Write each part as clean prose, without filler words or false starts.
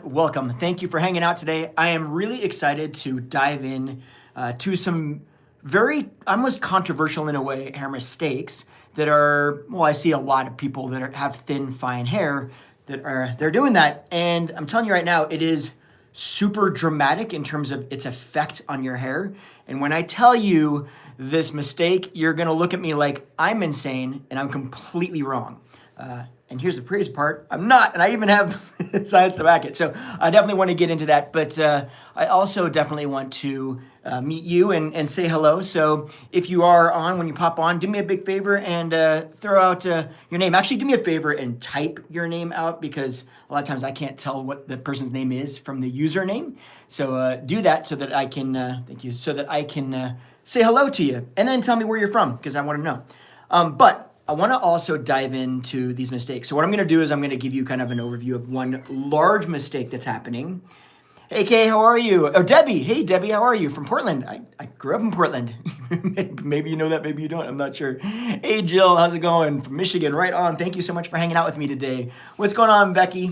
welcome. Thank you for hanging out today. I am really excited to dive in to some very almost controversial in a way hair mistakes that are, well, I see a lot of people that have thin, fine hair they're doing that. And I'm telling you right now, it is super dramatic in terms of its effect on your hair. And when I tell you this mistake, you're gonna look at me like I'm insane and I'm completely wrong. And here's the crazy part, I'm not, and I even have science to back it. So I definitely want to get into that, but I also definitely want to meet you and say hello. So if you are on, when you pop on, do me a big favor and throw out your name. Actually, do me a favor and type your name out, because a lot of times I can't tell what the person's name is from the username. So do that so that I can, thank you, so that I can say hello to you. And then tell me where you're from, because I want to know. But I want to also dive into these mistakes. So what I'm going to do is I'm going to give you kind of an overview of one large mistake that's happening. Hey, Kay, how are you? Oh, Debbie. Hey, Debbie, how are you? From Portland. I grew up in Portland. Maybe you know that, maybe you don't. I'm not sure. Hey, Jill, how's it going? From Michigan, right on. Thank you so much for hanging out with me today. What's going on, Becky?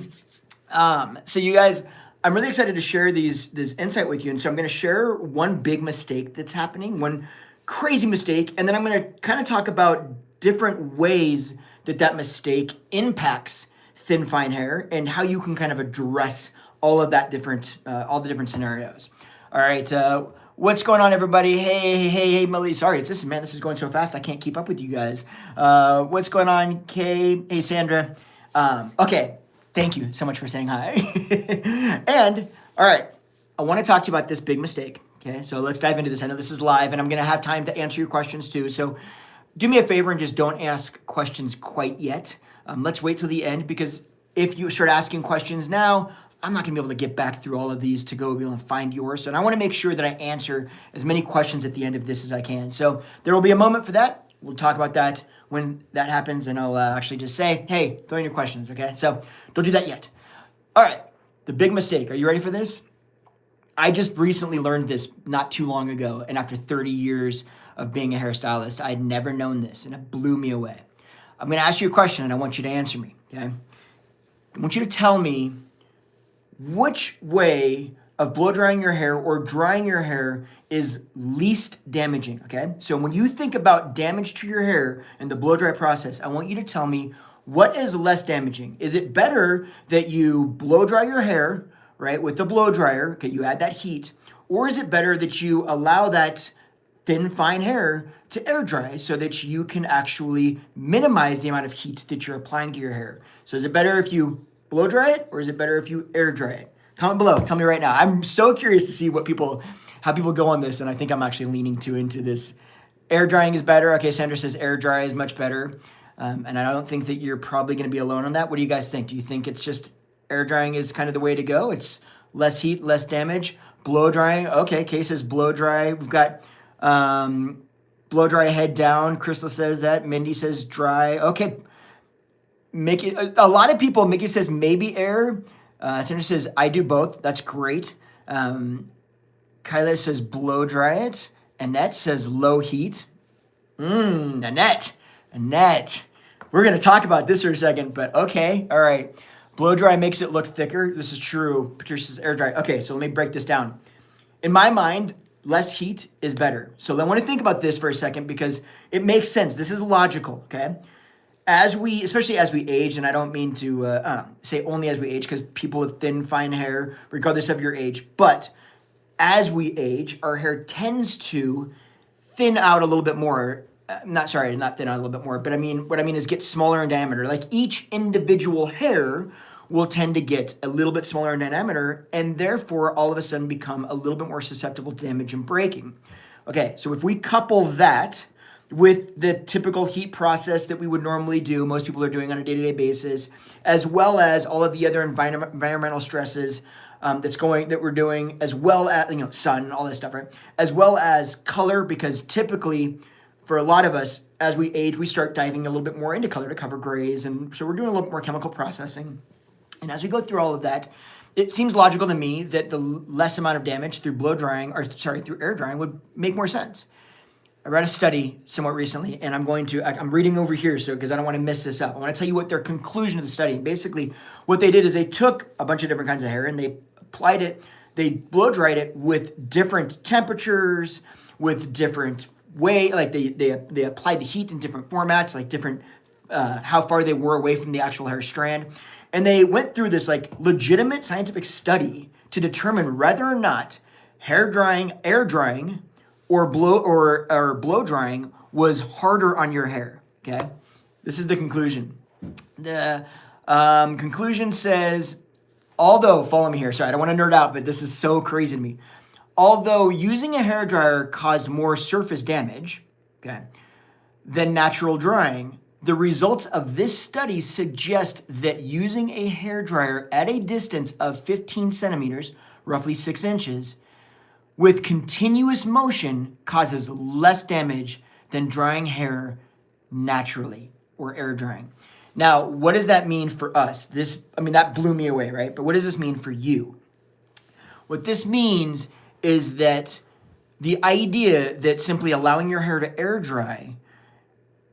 So you guys, I'm really excited to share this insight with you. And so I'm going to share one big mistake that's happening, one crazy mistake, and then I'm going to kind of talk about different ways that mistake impacts thin, fine hair and how you can kind of address all of that all the different scenarios. All right, what's going on, everybody? Hey, Millie. Sorry, this is going so fast I can't keep up with you guys. What's going on, Kay? Hey, Sandra. Okay, thank you so much for saying hi. And all right, I want to talk to you about this big mistake. Okay, so let's dive into this. I know this is live, and I'm going to have time to answer your questions too. So do me a favor and just don't ask questions quite yet. Let's wait till the end, because if you start asking questions now, I'm not gonna be able to get back through all of these to go be able to find yours. So, and I wanna make sure that I answer as many questions at the end of this as I can. So there will be a moment for that. We'll talk about that when that happens, and I'll actually just say, hey, throw in your questions, okay? So don't do that yet. All right, the big mistake. Are you ready for this? I just recently learned this not too long ago, and after 30 years of being a hairstylist, I'd never known this, and it blew me away. I'm going to ask you a question, and I want you to answer me, okay? I want you to tell me which way of blow drying your hair or drying your hair is least damaging, okay? So when you think about damage to your hair and the blow dry process, I want you to tell me what is less damaging. Is it better that you blow dry your hair, right, with the blow dryer, okay, you add that heat, or is it better that you allow that thin, fine hair to air dry so that you can actually minimize the amount of heat that you're applying to your hair? So is it better if you blow dry it, or is it better if you air dry it? Comment below, tell me right now. I'm so curious to see how people go on this, and I think I'm actually leaning into this. Air drying is better. Okay, Sandra says air dry is much better. And I don't think that you're probably gonna be alone on that. What do you guys think? Do you think it's just air drying is kind of the way to go? It's less heat, less damage. Blow drying, okay, Kay says blow dry. We've got blow dry head down. Crystal says that. Mindy says dry. Okay. Mickey, a lot of people, Mickey says maybe air. Sandra says I do both. That's great. Kyla says blow dry it. Annette says low heat. Annette. We're going to talk about this for a second, but okay. All right. Blow dry makes it look thicker. This is true. Patricia says air dry. Okay, so let me break this down. In my mind, less heat is better. So I want to think about this for a second, because it makes sense. This is logical, okay? Especially as we age, and I don't mean to say only as we age, because people have thin, fine hair, regardless of your age. But as we age, our hair tends to thin out a little bit more. Not thin out a little bit more, but what I mean is get smaller in diameter. Like each individual hair will tend to get a little bit smaller in diameter, and therefore all of a sudden become a little bit more susceptible to damage and breaking. Okay, so if we couple that with the typical heat process that we would normally do, most people are doing on a day-to-day basis, as well as all of the other environmental stresses that we're doing, as well as, sun, all this stuff, right? As well as color, because typically for a lot of us, as we age, we start diving a little bit more into color to cover grays, and so we're doing a little bit more chemical processing. And as we go through all of that, it seems logical to me that the less amount of damage through through air drying would make more sense. I read a study somewhat recently, and I'm reading over here so because I don't want to mess this up. I want to tell you what their conclusion of the study. Basically, what they did is they took a bunch of different kinds of hair and they applied it, they blow dried it with different temperatures, with different like they applied the heat in different formats, like different how far they were away from the actual hair strand. And they went through this like legitimate scientific study to determine whether or not air drying, or blow drying was harder on your hair. Okay, this is the conclusion. The conclusion says, although, follow me here. Sorry, I don't want to nerd out, but this is so crazy to me. Although using a hairdryer caused more surface damage, okay, than natural drying, the results of this study suggest that using a hairdryer at a distance of 15 centimeters, roughly 6 inches, with continuous motion causes less damage than drying hair naturally or air drying. Now, what does that mean for us? That blew me away, right? But what does this mean for you? What this means is that the idea that simply allowing your hair to air dry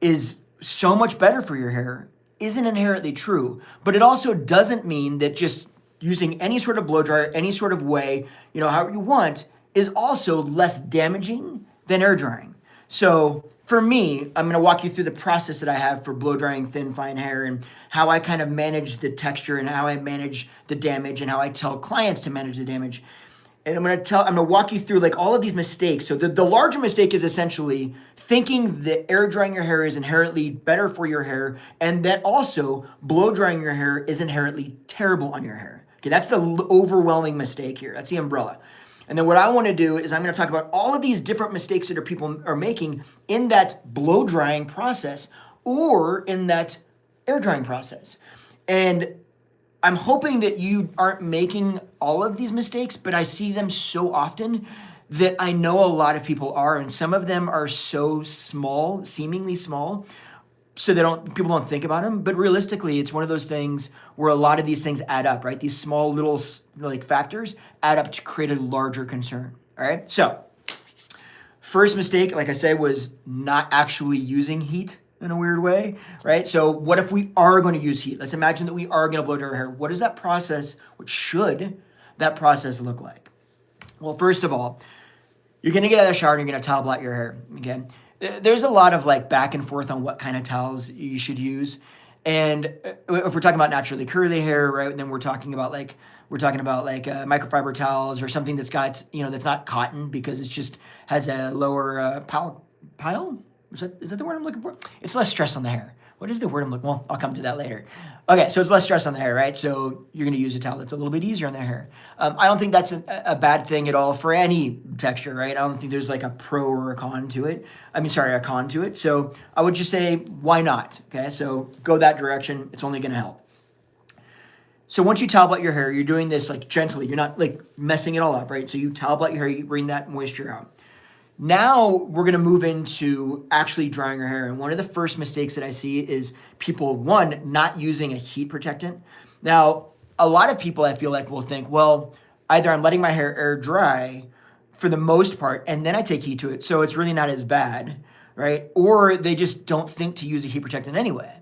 is so much better for your hair isn't inherently true. But it also doesn't mean that just using any sort of blow dryer, any sort of way, however you want, is also less damaging than air drying. So for me, I'm going to walk you through the process that I have for blow drying thin, fine hair and how I kind of manage the texture and how I manage the damage and how I tell clients to manage the damage. And I'm going to walk you through like all of these mistakes. So the larger mistake is essentially thinking that air drying your hair is inherently better for your hair and that also blow drying your hair is inherently terrible on your hair. Okay, that's the overwhelming mistake here. That's the umbrella. And then what I want to do is I'm going to talk about all of these different mistakes that people are making in that blow drying process or in that air drying process. And I'm hoping that you aren't making all of these mistakes, but I see them so often that I know a lot of people are, and some of them are so small, seemingly small, so people don't think about them. But realistically, it's one of those things where a lot of these things add up, right? These small little like factors add up to create a larger concern. All right. So first mistake, like I said, was not actually using heat in a weird way, right? So what if we are going to use heat? Let's imagine that we are going to blow dry our hair. What should that process look like? Well, first of all, you're going to get out of the shower and you're going to towel blot your hair. Again, there's a lot of like back and forth on what kind of towels you should use. And if we're talking about naturally curly hair, right, then we're talking about microfiber towels or something that's got, that's not cotton because it just has a lower pile. Is that the word I'm looking for? It's less stress on the hair. What is the word I'm looking for? Well, I'll come to that later. Okay, so it's less stress on the hair, right? So you're going to use a towel that's a little bit easier on the hair. I don't think that's a bad thing at all for any texture, right? I don't think there's like a pro or a con to it. A con to it. So I would just say, why not? Okay, so go that direction. It's only going to help. So once you towel blot your hair, you're doing this like gently. You're not like messing it all up, right? So you towel blot your hair, you bring that moisture out. Now we're going to move into actually drying your hair. And one of the first mistakes that I see is people, one, not using a heat protectant. Now, a lot of people I feel like will think, well, either I'm letting my hair air dry for the most part, and then I take heat to it, so it's really not as bad, right? Or they just don't think to use a heat protectant anyway.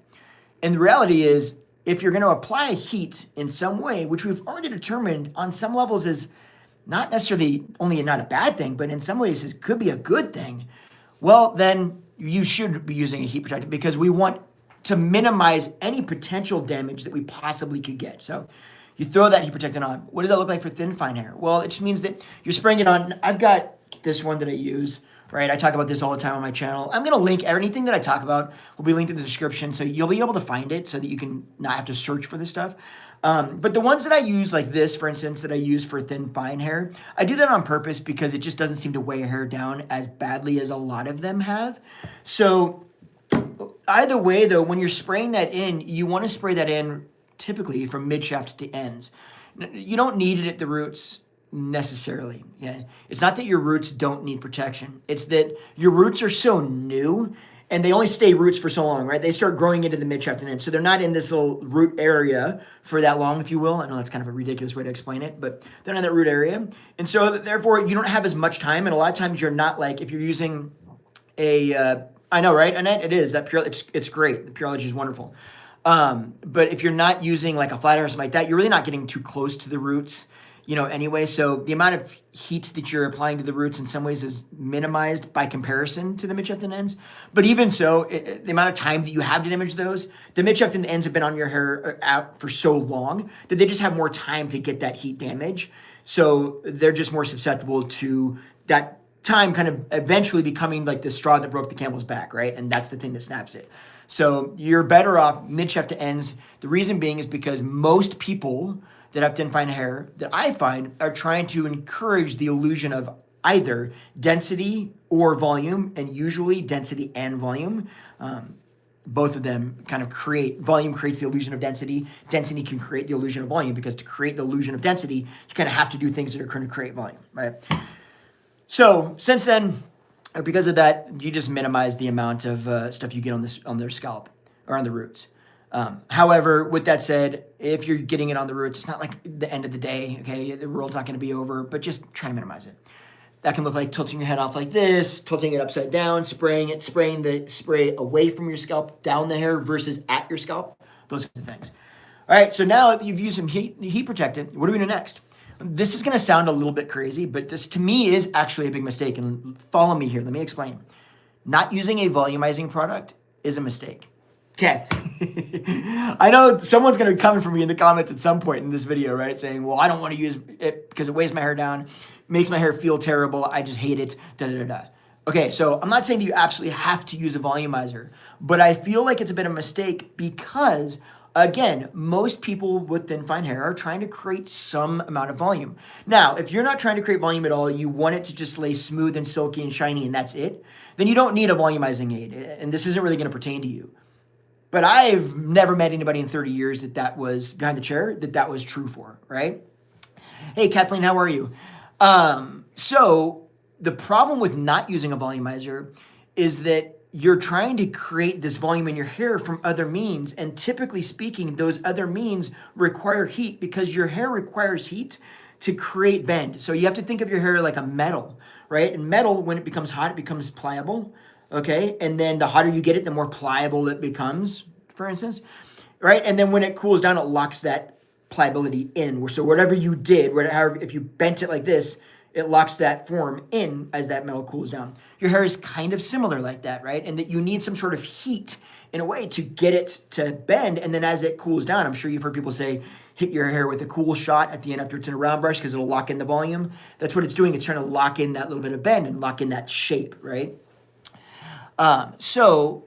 And the reality is, if you're going to apply heat in some way, which we've already determined on some levels is not necessarily only not a bad thing, but in some ways it could be a good thing, well, then you should be using a heat protectant because we want to minimize any potential damage that we possibly could get. So you throw that heat protectant on. What does that look like for thin, fine hair? Well, it just means that you're spraying it on. I've got this one that I use, right? I talk about this all the time on my channel. I'm going to link anything that I talk about will be linked in the description, so you'll be able to find it so that you can not have to search for this stuff. But the ones that I use, like this, for instance, that I use for thin, fine hair, I do that on purpose because it just doesn't seem to weigh your hair down as badly as a lot of them have. So either way, though, when you're spraying that in, you want to spray that in typically from mid-shaft to ends. You don't need it at the roots necessarily. Yeah, it's not that your roots don't need protection. It's that your roots are so new and they only stay roots for so long, right? They start growing into the mid-shaft and end. So they're not in this little root area for that long, if you will. I know that's kind of a ridiculous way to explain it, but they're not in that root area. And so therefore you don't have as much time. And a lot of times you're not like, if you're using I know, right, Annette? It is that pure. It's great. The Pureology is wonderful. But if you're not using like a flat iron or something like that, you're really not getting too close to the roots, anyway. So the amount of heat that you're applying to the roots in some ways is minimized by comparison to the mid-shaft ends. But even so, the amount of time that you have to damage those, the mid-shaft and the ends have been on your hair out for so long that they just have more time to get that heat damage. So they're just more susceptible to that time kind of eventually becoming like the straw that broke the camel's back, right? And that's the thing that snaps it. So you're better off mid-shaft to ends. The reason being is because most people that have thin, fine hair that I find are trying to encourage the illusion of either density or volume, and usually density and volume. Both of them kind of volume creates the illusion of density. Density can create the illusion of volume, because to create the illusion of density, you kind of have to do things that are going to create volume, right? So since then, or because of that, you just minimize the amount of stuff you get on their scalp or on the roots. However, with that said, if you're getting it on the roots, it's not like the end of the day, okay? The world's not going to be over, but just try to minimize it. That can look like tilting your head off like this, tilting it upside down, spraying the spray away from your scalp, down the hair versus at your scalp, those kinds of things. All right, so now that you've used some heat protectant, what do we do next? This is going to sound a little bit crazy, but this to me is actually a big mistake. And follow me here. Let me explain. Not using a volumizing product is a mistake. Okay. I know someone's going to be coming for me in the comments at some point in this video, right? Saying, well, I don't want to use it because it weighs my hair down, makes my hair feel terrible. I just hate it. Da, da, da, da. Okay, so I'm not saying that you absolutely have to use a volumizer, but I feel like it's a bit of a mistake because, again, most people with thin, fine hair are trying to create some amount of volume. Now, if you're not trying to create volume at all, you want it to just lay smooth and silky and shiny and that's it, then you don't need a volumizing aid. And this isn't really going to pertain to you. But I've never met anybody in 30 years that was behind the chair that was true for, right? Hey, Kathleen, how are you? So the problem with not using a volumizer is that you're trying to create this volume in your hair from other means. And typically speaking, those other means require heat because your hair requires heat to create bend. So you have to think of your hair like a metal, right? And metal, when it becomes hot, it becomes pliable, okay? And then the hotter you get it, the more pliable it becomes, for instance, right? And then when it cools down, it locks that pliability in. So whatever you did, however, if you bent it like this, it locks that form in as that metal cools down. Your hair is kind of similar like that, right? And that you need some sort of heat in a way to get it to bend. And then as it cools down, I'm sure you've heard people say, hit your hair with a cool shot at the end after it's in a round brush because it'll lock in the volume. That's what it's doing. It's trying to lock in that little bit of bend and lock in that shape, right? So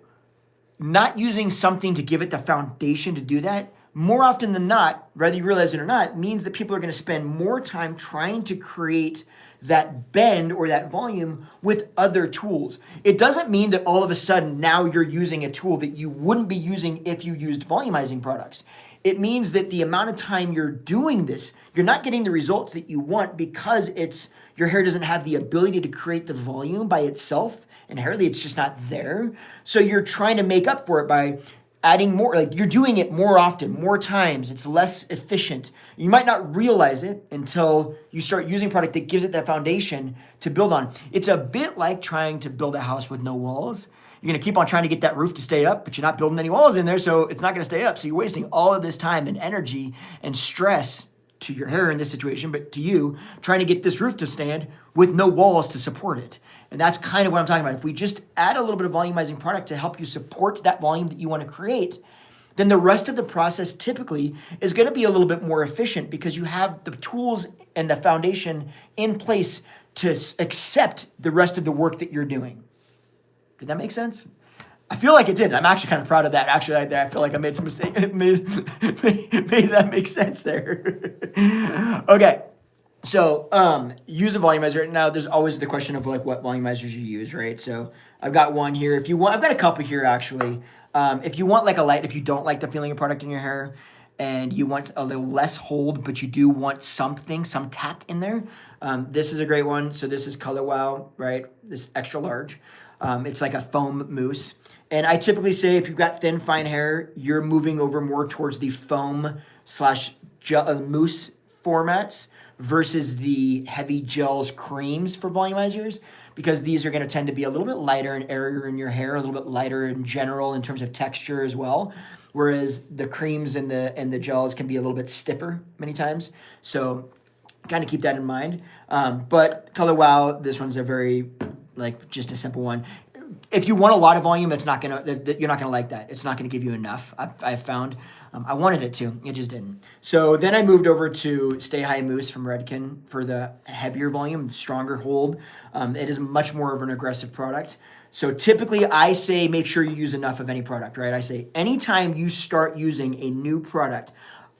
not using something to give it the foundation to do that, more often than not, whether you realize it or not, means that people are going to spend more time trying to create that bend or that volume with other tools. It doesn't mean that all of a sudden now you're using a tool that you wouldn't be using if you used volumizing products. It means that the amount of time you're doing this, you're not getting the results that you want because your hair doesn't have the ability to create the volume by itself. Inherently, it's just not there. So you're trying to make up for it by adding more, like you're doing it more often, more times. It's less efficient. You might not realize it until you start using product that gives it that foundation to build on. It's a bit like trying to build a house with no walls. You're going to keep on trying to get that roof to stay up, but you're not building any walls in there, so it's not going to stay up. So you're wasting all of this time and energy and stress to your hair in this situation, but to you, trying to get this roof to stand with no walls to support it. And that's kind of what I'm talking about. If we just add a little bit of volumizing product to help you support that volume that you want to create, then the rest of the process typically is going to be a little bit more efficient because you have the tools and the foundation in place to accept the rest of the work that you're doing. Did that make sense? I feel like it did. I'm actually kind of proud of that. Actually, I feel like I made some mistake. made that make sense there. Okay. So use a volumizer. Now there's always the question of like what volumizers you use, right? So I've got one here. If you want, I've got a couple here actually. If you want like a light, if you don't like the feeling of product in your hair and you want a little less hold, but you do want some tack in there, this is a great one. So this is Color Wow, right? This extra large. It's like a foam mousse. And I typically say if you've got thin, fine hair, you're moving over more towards the foam / mousse formats versus the heavy gels creams for volumizers, because these are going to tend to be a little bit lighter and airier in your hair, a little bit lighter in general in terms of texture as well. Whereas the creams and the gels can be a little bit stiffer many times. So kind of keep that in mind. But Color Wow, this one's a very, like, just a simple one. If you want a lot of volume, you're not gonna like that. It's not gonna give you enough. I've found. I wanted it to, it just didn't. So then I moved over to Stay High Mousse from Redmond for the heavier volume, stronger hold. It is much more of an aggressive product. So typically I say make sure you use enough of any product, right? I say anytime you start using a new product,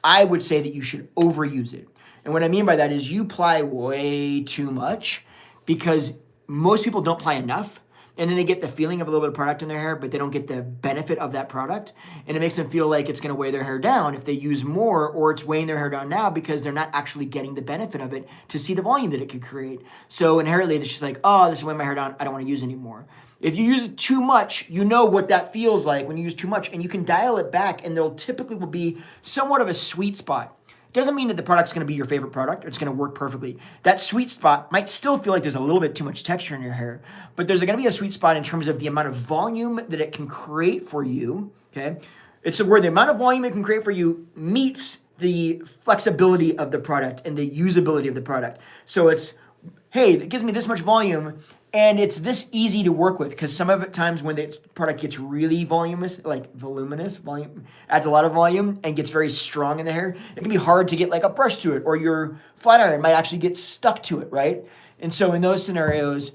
I would say that you should overuse it. And what I mean by that is you apply way too much, because most people don't apply enough. And then they get the feeling of a little bit of product in their hair, but they don't get the benefit of that product. And it makes them feel like it's going to weigh their hair down if they use more, or it's weighing their hair down now because they're not actually getting the benefit of it to see the volume that it could create. So inherently, it's just like, oh, this is weighing my hair down. I don't want to use anymore. If you use it too much, you know what that feels like when you use too much, and you can dial it back, and there'll typically will be somewhat of a sweet spot. Doesn't mean that the product's going to be your favorite product or it's going to work perfectly. That sweet spot might still feel like there's a little bit too much texture in your hair, but there's going to be a sweet spot in terms of the amount of volume that it can create for you, okay? It's where the amount of volume it can create for you meets the flexibility of the product and the usability of the product. So it's, hey, it gives me this much volume, and it's this easy to work with, because some of the times when the product gets really voluminous, volume adds a lot of volume and gets very strong in the hair, it can be hard to get like a brush to it, or your flat iron might actually get stuck to it, right? And so in those scenarios,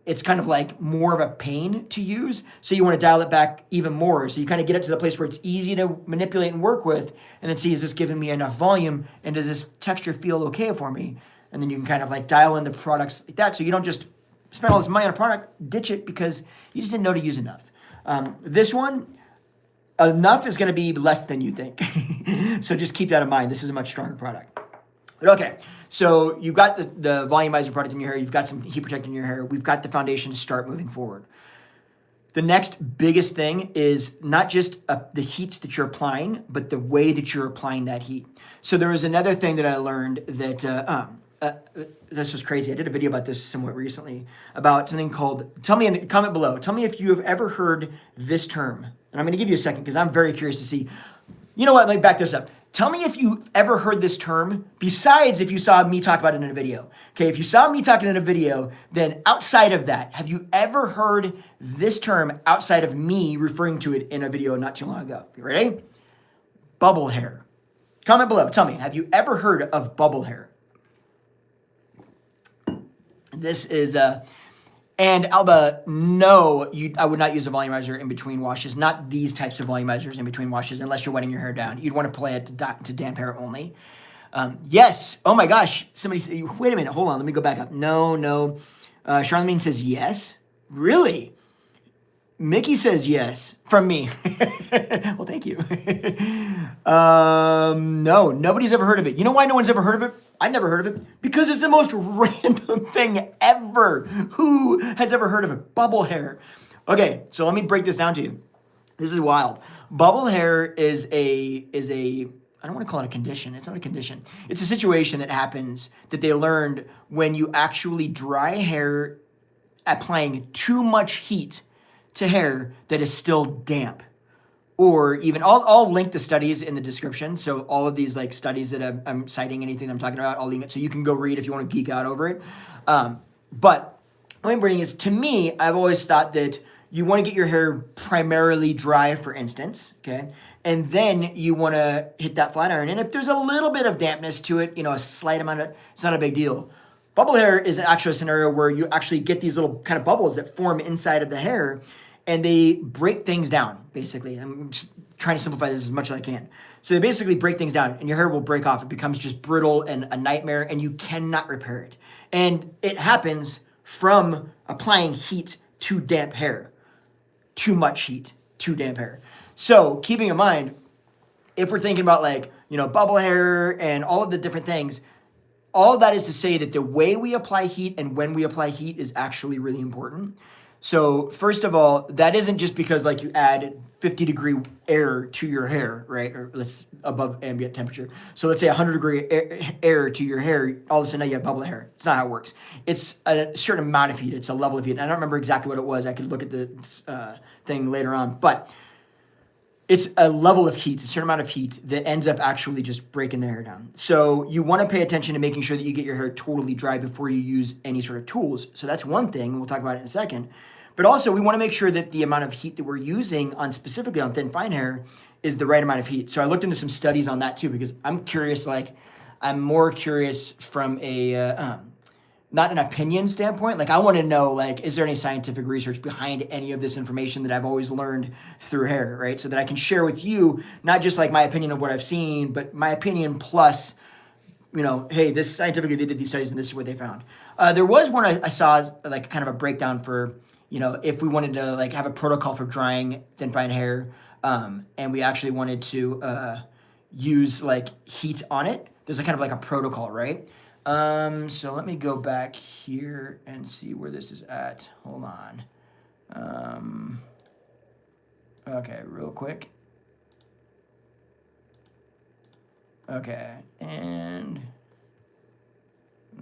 it's kind of like more of a pain to use. So you want to dial it back even more. So you kind of get it to the place where it's easy to manipulate and work with, and then see, is this giving me enough volume, and does this texture feel okay for me? And then you can kind of like dial in the products like that, so you don't just spend all this money on a product, ditch it because you just didn't know to use enough. This one, enough is going to be less than you think. So just keep that in mind. This is a much stronger product. But okay, so you've got the volumizer product in your hair. You've got some heat protectant in your hair. We've got the foundation to start moving forward. The next biggest thing is not just the heat that you're applying, but the way that you're applying that heat. So there was another thing that I learned that this was crazy. I did a video about this somewhat recently, about something called, tell me in the comment below, tell me if you have ever heard this term. And I'm going to give you a second because I'm very curious to see. You know what? Let me back this up. Tell me if you ever heard this term, besides if you saw me talk about it in a video. Okay, if you saw me talking in a video, then outside of that, have you ever heard this term outside of me referring to it in a video not too long ago? You ready? Bubble hair. Comment below. Tell me, have you ever heard of bubble hair? This is and Alba, no, I would not use a volumizer in between washes, not these types of volumizers in between washes, unless you're wetting your hair down. You'd want to play it to damp hair only. Yes. Oh my gosh. Somebody say, wait a minute. Hold on. Let me go back up. No. Charlemagne says yes. Really? Mickey says yes from me. Well, thank you. No, nobody's ever heard of it. You know why no one's ever heard of it? I've never heard of it because it's the most random thing ever. Who has ever heard of it? Bubble hair. Okay, so let me break this down to you. This is wild. Bubble hair is a I don't want to call it a condition. It's not a condition. It's a situation that happens that they learned when you actually dry hair applying too much heat to hair that is still damp. Or even, I'll link the studies in the description. So all of these like studies that I'm citing, anything I'm talking about, I'll link it so you can go read if you want to geek out over it. But what I'm bringing is, to me, I've always thought that you want to get your hair primarily dry, for instance, okay? And then you want to hit that flat iron. And if there's a little bit of dampness to it, a slight amount of, it's not a big deal. Bubble hair is actually a scenario where you actually get these little kind of bubbles that form inside of the hair, and they break things down, basically. I'm just trying to simplify this as much as I can. So they basically break things down, and your hair will break off. It becomes just brittle and a nightmare, and you cannot repair it. And it happens from applying heat to damp hair. Too much heat to damp hair. So keeping in mind, if we're thinking about bubble hair and all of the different things, all of that is to say that the way we apply heat and when we apply heat is actually really important. So first of all, that isn't just because like you add 50-degree air to your hair, right? Or let's above ambient temperature. So let's say 100-degree air to your hair, all of a sudden now you have bubble hair. It's not how it works. It's a certain amount of heat. It's a level of heat. I don't remember exactly what it was. I could look at the thing later on. But it's a level of heat, a certain amount of heat that ends up actually just breaking the hair down. So you want to pay attention to making sure that you get your hair totally dry before you use any sort of tools. So that's one thing, and we'll talk about it in a second. But also we want to make sure that the amount of heat that we're using on specifically on thin fine hair is the right amount of heat. So I looked into some studies on that too, because I'm curious, like I'm more curious from a, not an opinion standpoint. Like I want to know, like, is there any scientific research behind any of this information that I've always learned through hair, right? So that I can share with you, not just like my opinion of what I've seen, but my opinion plus, you know, hey, this scientifically they did these studies and this is what they found. There was one I saw like kind of a breakdown for, you know, if we wanted to like have a protocol for drying thin fine hair, and we actually wanted to use like heat on it. There's a kind of like a protocol, right? So let me go back here and see where this is at. Hold on. Okay, real quick. Okay, and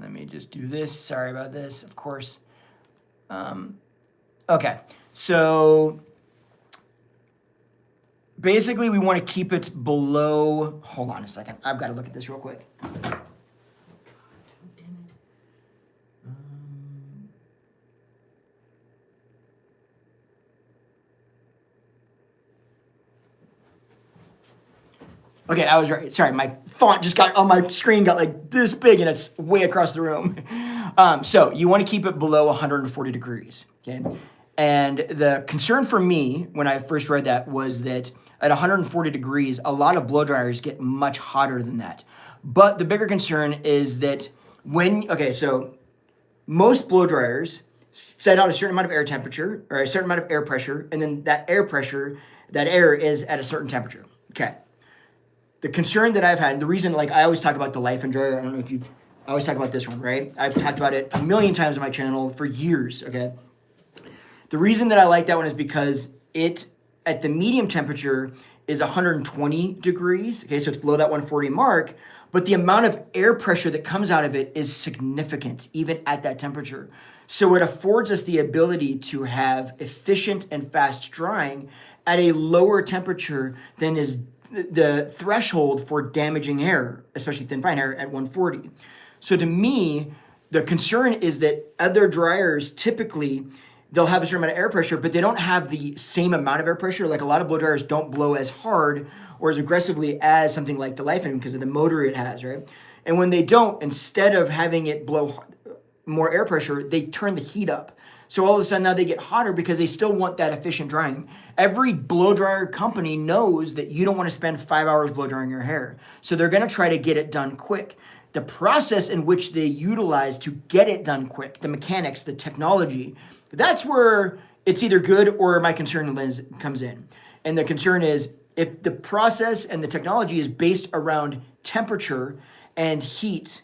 let me just do this. Sorry about this, of course. Okay, so basically we want to keep it below, hold on a second. I've got to look at this real quick. Okay, I was right. Sorry, my font just got on my screen, got like this big and it's way across the room. So you want to keep it below 140 degrees, okay? And the concern for me when I first read that was that at 140 degrees, a lot of blow dryers get much hotter than that. But the bigger concern is that so most blow dryers set out a certain amount of air temperature or a certain amount of air pressure, and then that air is at a certain temperature, okay? The concern that I've had, the reason, like I always talk about the Life Enjoyer, I don't know if I always talk about this one, right? I've talked about it a million times on my channel for years, okay? The reason that I like that one is because it, at the medium temperature, is 120 degrees, okay? So it's below that 140 mark, but the amount of air pressure that comes out of it is significant, even at that temperature. So it affords us the ability to have efficient and fast drying at a lower temperature than is the threshold for damaging hair, especially thin fine hair, at 140. So to me, the concern is that other dryers typically, they'll have a certain amount of air pressure, but they don't have the same amount of air pressure. Like a lot of blow dryers don't blow as hard or as aggressively as something like the Life Engine because of the motor it has, right? And when they don't, instead of having it blow more air pressure, they turn the heat up. So all of a sudden now they get hotter because they still want that efficient drying. Every blow dryer company knows that you don't want to spend 5 hours blow drying your hair. So they're going to try to get it done quick. The process in which they utilize to get it done quick, the mechanics, the technology, that's where it's either good or my concern comes in. And the concern is if the process and the technology is based around temperature and heat,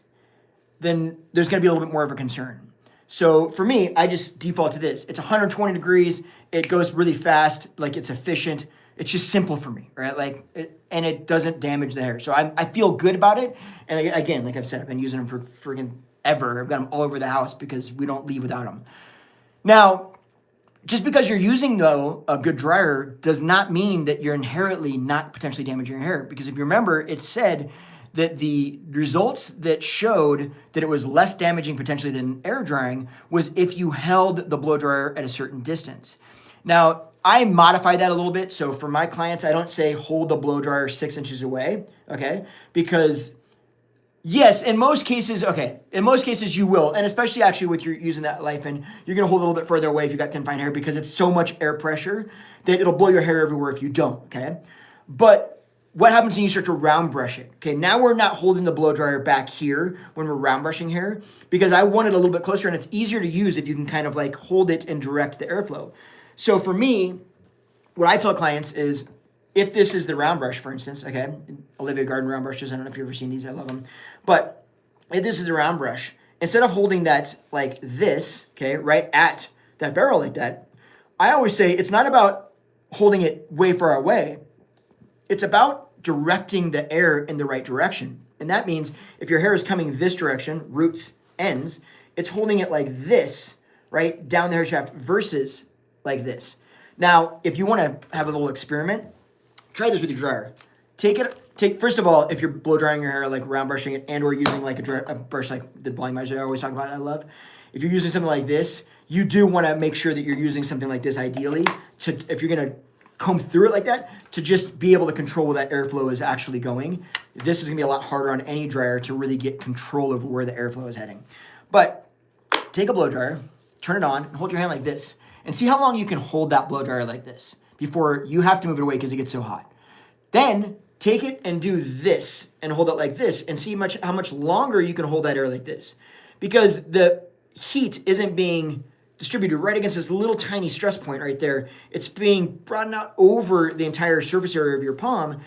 then there's going to be a little bit more of a concern. So for me, I just default to this. It's 120 degrees. It goes really fast. Like it's efficient. It's just simple for me, right? And it doesn't damage the hair. So I feel good about it. And again, like I've said, I've been using them for friggin' ever. I've got them all over the house because we don't leave without them. Now, just because you're using, though, a good dryer does not mean that you're inherently not potentially damaging your hair. Because if you remember, it said that the results that showed that it was less damaging potentially than air drying was if you held the blow dryer at a certain distance. Now, I modify that a little bit. So for my clients, I don't say hold the blow dryer 6 inches away, okay? Because yes, in most cases you will, and especially actually with your using that Life In, you're gonna hold a little bit further away if you got thin fine hair because it's so much air pressure that it'll blow your hair everywhere if you don't, okay? But what happens when you start to round brush it? Okay, now we're not holding the blow dryer back here when we're round brushing hair because I want it a little bit closer and it's easier to use if you can kind of like hold it and direct the airflow. So for me, what I tell clients is if this is the round brush, for instance, okay, Olivia Garden round brushes, I don't know if you've ever seen these, I love them. But if this is a round brush, instead of holding that like this, okay, right at that barrel like that, I always say it's not about holding it way far away. It's about directing the air in the right direction. And that means if your hair is coming this direction, roots, ends, it's holding it like this, right, down the hair shaft versus like this. Now, if you want to have a little experiment, try this with your dryer. First of all, if you're blow drying your hair, like round brushing it, and or using like a brush like the volumizer I always talk about, I love. If you're using something like this, you do want to make sure that you're using something like this ideally if you're going to comb through it like that, to just be able to control where that airflow is actually going. This is going to be a lot harder on any dryer to really get control over where the airflow is heading. But take a blow dryer, turn it on, and hold your hand like this, and see how long you can hold that blow dryer like this before you have to move it away because it gets so hot. Then take it and do this and hold it like this and see how much longer you can hold that air like this, because the heat isn't being distributed right against this little tiny stress point right there. It's being brought out over the entire surface area of your palm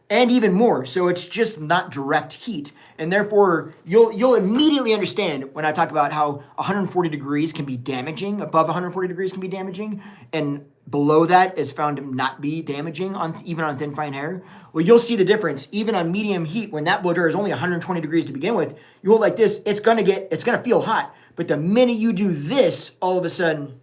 and even more. So it's just not direct heat. And therefore, you'll immediately understand when I talk about how 140 degrees can be damaging, above 140 degrees can be damaging, and below that is found to not be damaging even on thin, fine hair. Well, you'll see the difference. Even on medium heat, when that blow dryer is only 120 degrees to begin with, you hold like this, it's gonna feel hot. But the minute you do this, all of a sudden,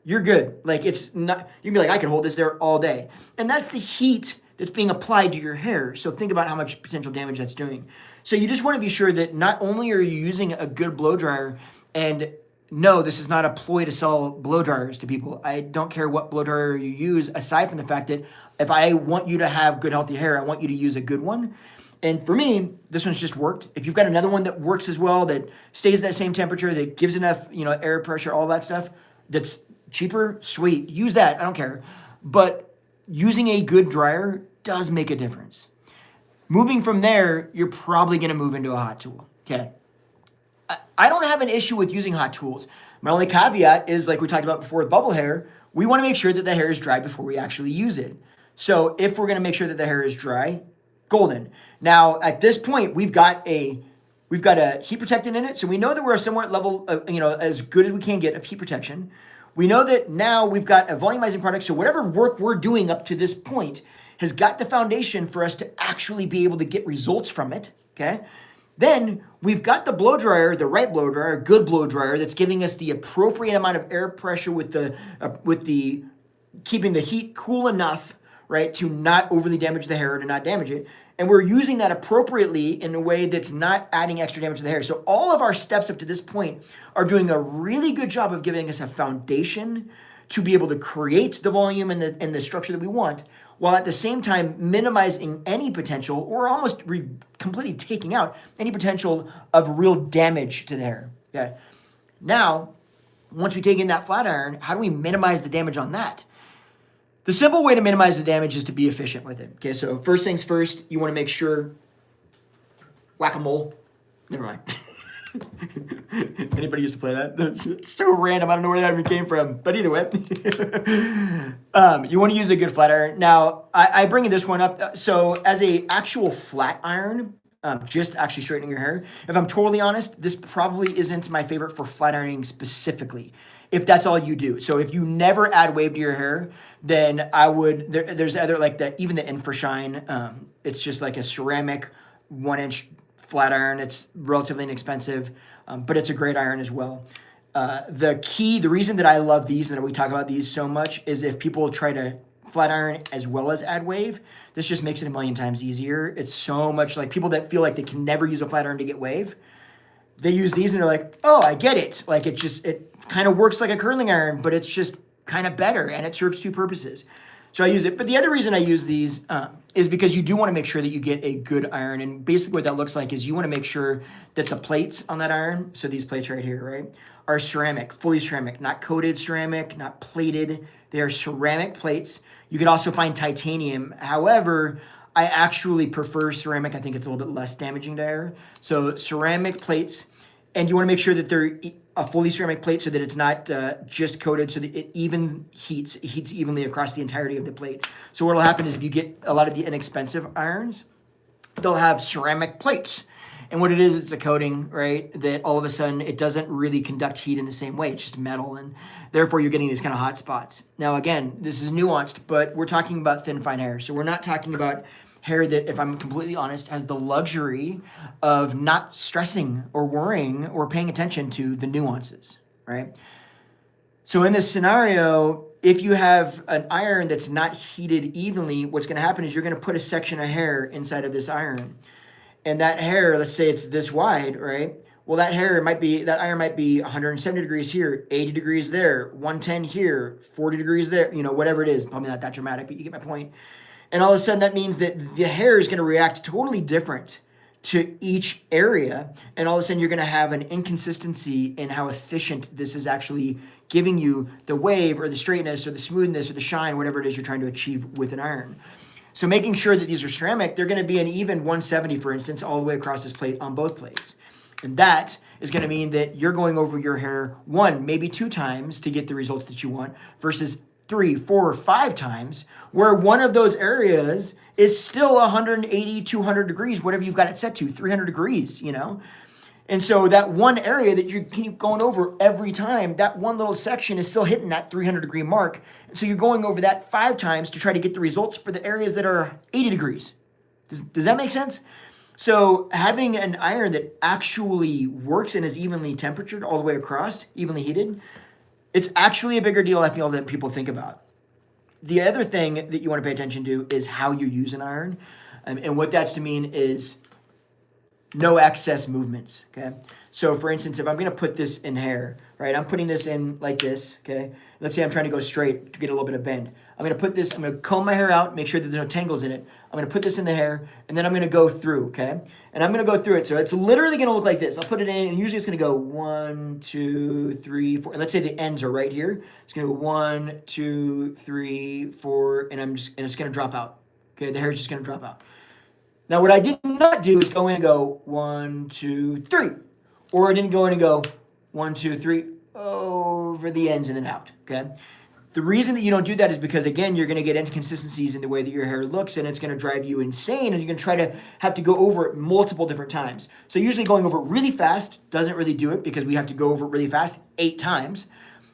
you're good. Like it's not, you can be like, I can hold this there all day. And that's the heat that's being applied to your hair. So think about how much potential damage that's doing. So you just want to be sure that not only are you using a good blow dryer, and no, this is not a ploy to sell blow dryers to people. I don't care what blow dryer you use, aside from the fact that if I want you to have good, healthy hair, I want you to use a good one. And for me, this one's just worked. If you've got another one that works as well, that stays that same temperature, that gives enough, air pressure, all that stuff, that's cheaper, sweet, use that. I don't care. But using a good dryer does make a difference. Moving from there, you're probably going to move into a hot tool. Okay. I don't have an issue with using hot tools. My only caveat is, like we talked about before with bubble hair, we want to make sure that the hair is dry before we actually use it. So if we're going to make sure that the hair is dry, golden. Now, at this point, we've got a heat protectant in it, so we know that we're a somewhat level of, as good as we can get of heat protection. We know that now we've got a volumizing product, so whatever work we're doing up to this point has got the foundation for us to actually be able to get results from it, okay? Then we've got the blow dryer, the right blow dryer, a good blow dryer that's giving us the appropriate amount of air pressure with the keeping the heat cool enough, right, to not overly damage the hair or to not damage it. And we're using that appropriately in a way that's not adding extra damage to the hair. So all of our steps up to this point are doing a really good job of giving us a foundation to be able to create the volume and the structure that we want, while at the same time minimizing any potential or almost completely taking out any potential of real damage to the hair. Okay. Now, once we take in that flat iron, how do we minimize the damage on that? The simple way to minimize the damage is to be efficient with it. Okay, so first things first, you want to make sure, whack-a-mole, never mind. Anybody used to play that? It's so random, I don't know where that even came from, but either way. You want to use a good flat iron. Now, I bring this one up, so as a actual flat iron, just actually straightening your hair, if I'm totally honest, this probably isn't my favorite for flat ironing specifically, if that's all you do. So if you never add wave to your hair, then I would, there's other like even the Infrashine, it's just like a ceramic 1-inch flat iron. It's relatively inexpensive, but it's a great iron as well. The reason that I love these and that we talk about these so much is if people try to flat iron as well as add wave, this just makes it a million times easier. It's so much like people that feel like they can never use a flat iron to get wave, they use these and they're like, oh, I get it. Like it kind of works like a curling iron, but it's just kind of better and it serves two purposes. So I use it. But the other reason I use these is because you do want to make sure that you get a good iron. And basically what that looks like is you want to make sure that the plates on that iron, so these plates right here, right, are ceramic, fully ceramic, not coated ceramic, not plated. They are ceramic plates. You could also find titanium. However, I actually prefer ceramic. I think it's a little bit less damaging to hair. So ceramic plates, and you want to make sure that they're a fully ceramic plate so that it's not just coated, so that it heats evenly across the entirety of the plate. So what will happen is if you get a lot of the inexpensive irons, they'll have ceramic plates. And what it is, it's a coating, right? That all of a sudden it doesn't really conduct heat in the same way. It's just metal, and therefore you're getting these kind of hot spots. Now, again, this is nuanced, but we're talking about thin, fine hair. So we're not talking about hair that, if I'm completely honest, has the luxury of not stressing or worrying or paying attention to the nuances, right? So in this scenario, if you have an iron that's not heated evenly, what's going to happen is you're going to put a section of hair inside of this iron. And that hair, let's say it's this wide, right? Well, that iron might be 170 degrees here, 80 degrees there, 110 here, 40 degrees there, whatever it is. Probably not that dramatic, but you get my point. And all of a sudden that means that the hair is going to react totally different to each area. And all of a sudden you're going to have an inconsistency in how efficient this is actually giving you the wave or the straightness or the smoothness or the shine, whatever it is you're trying to achieve with an iron. So making sure that these are ceramic, they're going to be an even 170, for instance, all the way across this plate on both plates. And that is going to mean that you're going over your hair 1, maybe 2 times to get the results that you want versus 3, 4, 5 times, where one of those areas is still 180, 200 degrees, whatever you've got it set to, 300 degrees, And so that one area that you keep going over every time, that one little section is still hitting that 300 degree mark. And so you're going over that 5 times to try to get the results for the areas that are 80 degrees. Does that make sense? So having an iron that actually works and is evenly temperatured all the way across, evenly heated, it's actually a bigger deal, I feel, than people think about. The other thing that you want to pay attention to is how you use an iron. And what that's to mean is no excess movements, okay? So for instance, if I'm going to put this in hair, right, I'm putting this in like this, okay? Let's say I'm trying to go straight to get a little bit of bend. I'm going to comb my hair out, make sure that there's no tangles in it. I'm going to put this in the hair, and then I'm going to go through, okay? And I'm going to go through it. So it's literally going to look like this. I'll put it in, and usually it's going to go 1, 2, 3, 4. And let's say the ends are right here. It's going to go 1, 2, 3, 4, and it's going to drop out. Okay, the hair is just going to drop out. Now, what I did not do is go in and go 1, 2, 3. Or I didn't go in and go 1, 2, 3 over the ends and then out, okay? The reason that you don't do that is because, again, you're going to get inconsistencies in the way that your hair looks, and it's going to drive you insane, and you're going to try to have to go over it multiple different times. So usually going over it really fast doesn't really do it because we have to go over it really fast 8 times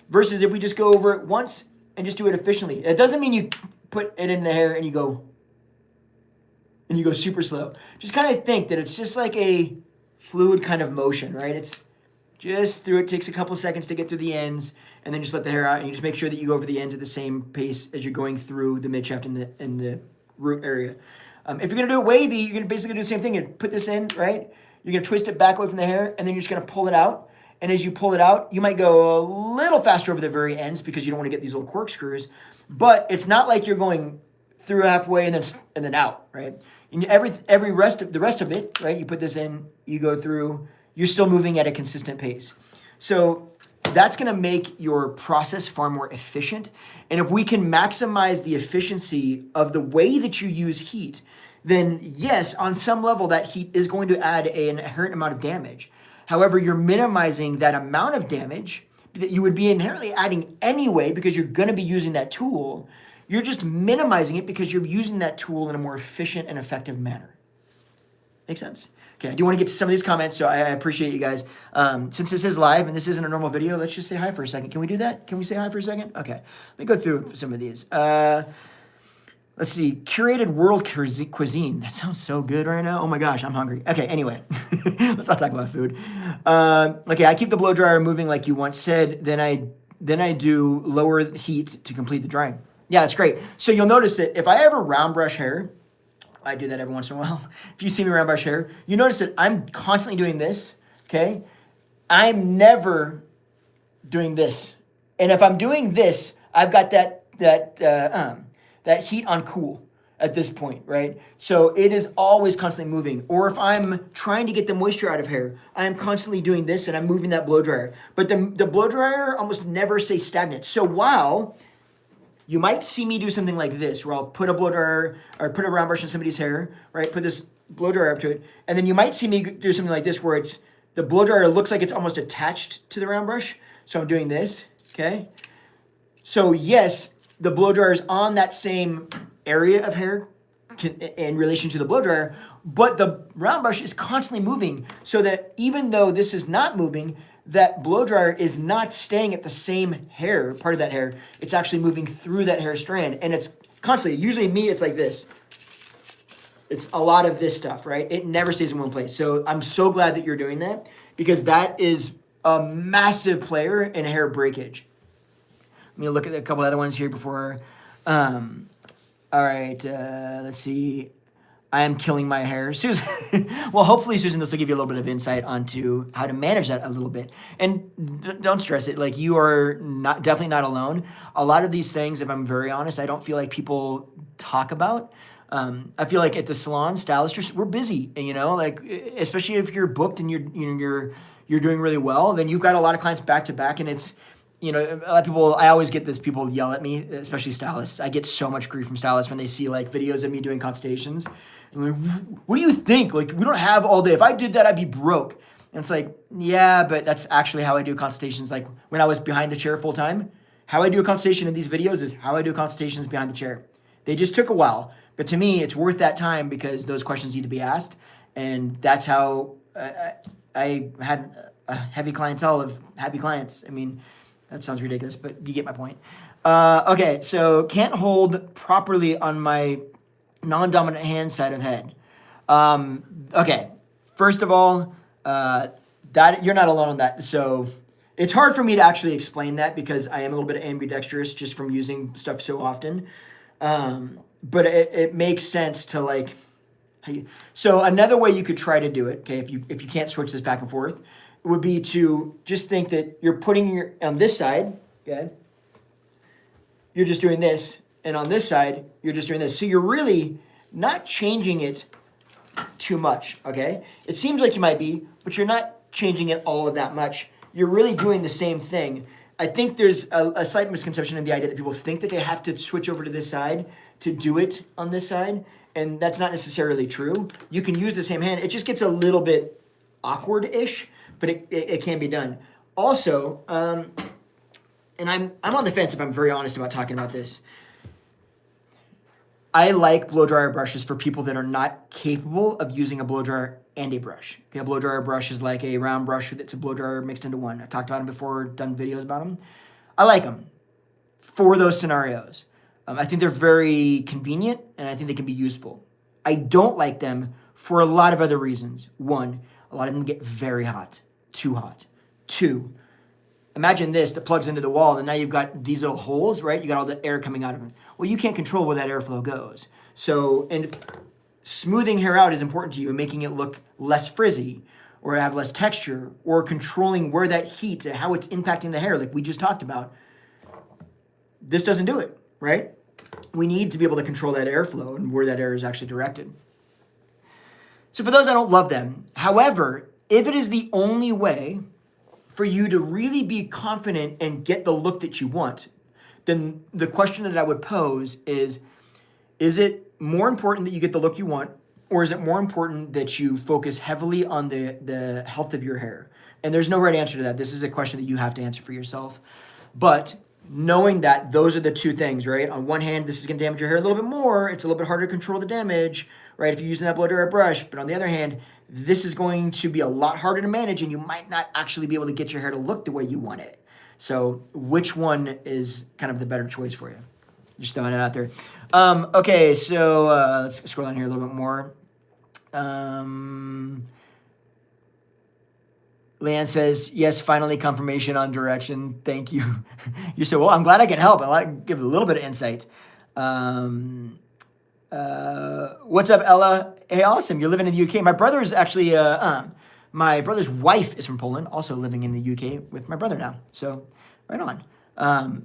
versus if we just go over it once and just do it efficiently. It doesn't mean you put it in the hair and you go super slow. Just kind of think that it's just like a fluid kind of motion, right? It's just through, it takes a couple seconds to get through the ends, and then just let the hair out, and you just make sure that you go over the ends at the same pace as you're going through the midshaft and the root area. If you're going to do it wavy, you're going to basically do the same thing. You're going to put this in, right? You're going to twist it back away from the hair, and then you're just going to pull it out. And as you pull it out, you might go a little faster over the very ends because you don't want to get these little corkscrews. But it's not like you're going through halfway and then out, right? And the rest of it, right? You put this in, you go through, you're still moving at a consistent pace. So that's going to make your process far more efficient. And if we can maximize the efficiency of the way that you use heat, then yes, on some level, that heat is going to add an inherent amount of damage. However, you're minimizing that amount of damage that you would be inherently adding anyway because you're going to be using that tool. You're just minimizing it because you're using that tool in a more efficient and effective manner. Make sense? Okay, I do want to get to some of these comments, so I appreciate you guys. Since this is live and this isn't a normal video, let's just say hi for a second. Can we do that? Can we say hi for a second? Okay, let me go through some of these. Let's see, curated world cuisine. That sounds so good right now. Oh my gosh, I'm hungry. Okay, anyway, let's not talk about food. Okay, I keep the blow dryer moving like you once said. Then I do lower the heat to complete the drying. Yeah, that's great. So you'll notice that if I ever round brush hair, I do that every once in a while. If you see me round brush hair, you notice that I'm constantly doing this, okay? I'm never doing this. And if I'm doing this, I've got that heat on cool at this point, right? So it is always constantly moving. Or if I'm trying to get the moisture out of hair, I'm constantly doing this and I'm moving that blow dryer. But the blow dryer almost never stays stagnant. So while you might see me do something like this, where I'll put a blow dryer or put a round brush in somebody's hair, right? Put this blow dryer up to it. And then you might see me do something like this, where the blow dryer looks like it's almost attached to the round brush. So I'm doing this, okay? So yes, the blow dryer is on that same area of hair in relation to the blow dryer, but the round brush is constantly moving, so that even though this is not moving, that blow dryer is not staying at the same hair, part of that hair. It's actually moving through that hair strand, and it's constantly, usually me, it's like this. It's a lot of this stuff, right? It never stays in one place. So I'm so glad that you're doing that, because that is a massive player in hair breakage. Let me look at a couple other ones here before. All right, let's see. I am killing my hair. Susan, well, hopefully, Susan, this will give you a little bit of insight onto how to manage that a little bit. And don't stress it. Like, you are definitely not alone. A lot of these things, if I'm very honest, I don't feel like people talk about. I feel like at the salon, stylists, we're busy, you know, like, especially if you're booked and you're doing really well, then you've got a lot of clients back to back, and it's, you know, a lot of people, I always get this, people yell at me, especially stylists. I get so much grief from stylists when they see like videos of me doing consultations. And like, what do you think? Like, we don't have all day. If I did that, I'd be broke. And it's like, yeah, but that's actually how I do consultations. Like, when I was behind the chair full time, how I do a consultation in these videos is how I do consultations behind the chair. They just took a while, but to me, it's worth that time because those questions need to be asked. And that's how I had a heavy clientele of happy clients. I mean, that sounds ridiculous, but you get my point. Okay, so can't hold properly on my non-dominant hand side of head. Okay, first of all, that you're not alone on that. So it's hard for me to actually explain that because I am a little bit ambidextrous just from using stuff so often. But it makes sense to like. So another way you could try to do it, okay, if you can't switch this back and forth, would be to just think that you're putting your on this side, okay, you're just doing this, and on this side, you're just doing this. So you're really not changing it too much, okay? It seems like you might be, but you're not changing it all of that much. You're really doing the same thing. I think there's a slight misconception in the idea that people think that they have to switch over to this side to do it on this side, and that's not necessarily true. You can use the same hand. It just gets a little bit awkward-ish, but it can be done. Also, and I'm on the fence if I'm very honest about talking about this. I like blow dryer brushes for people that are not capable of using a blow dryer and a brush. Okay, a blow dryer brush is like a round brush that's a blow dryer mixed into one. I've talked about them before, done videos about them. I like them for those scenarios. I think they're very convenient, and I think they can be useful. I don't like them for a lot of other reasons. One, a lot of them get very hot, too hot. Two, imagine this that plugs into the wall, and now you've got these little holes, right? You got all the air coming out of it. Well, you can't control where that airflow goes. So, and smoothing hair out is important to you, and making it look less frizzy, or have less texture, or controlling where that heat and how it's impacting the hair, like we just talked about. This doesn't do it, right? We need to be able to control that airflow and where that air is actually directed. So for those, I don't love them. However, if it is the only way for you to really be confident and get the look that you want, then the question that I would pose is it more important that you get the look you want, or is it more important that you focus heavily on the health of your hair? And there's no right answer to that. This is a question that you have to answer for yourself. But knowing that those are the two things, right? On one hand, this is going to damage your hair a little bit more. It's a little bit harder to control the damage, right, if you're using that blow dryer brush. But on the other hand, this is going to be a lot harder to manage, and you might not actually be able to get your hair to look the way you want it. So which one is kind of the better choice for you? Just throwing it out there. Okay, so let's scroll down here a little bit more. Leanne says, yes, finally confirmation on direction. Thank you. You said, well, I'm glad I can help. I like to give a little bit of insight. What's up, Ella? Hey, awesome. You're living in the UK. My brother is actually, my brother's wife is from Poland, also living in the UK with my brother now. So right on.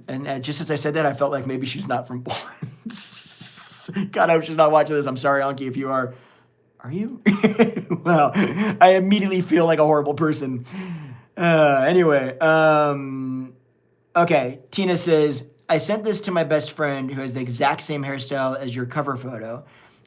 And just as I said that, I felt like maybe she's not from Poland. God, I hope she's not watching this. I'm sorry, Anki, if you are. Are you? Well, I immediately feel like a horrible person. Anyway, okay. Tina says, I sent this to my best friend who has the exact same hairstyle as your cover photo.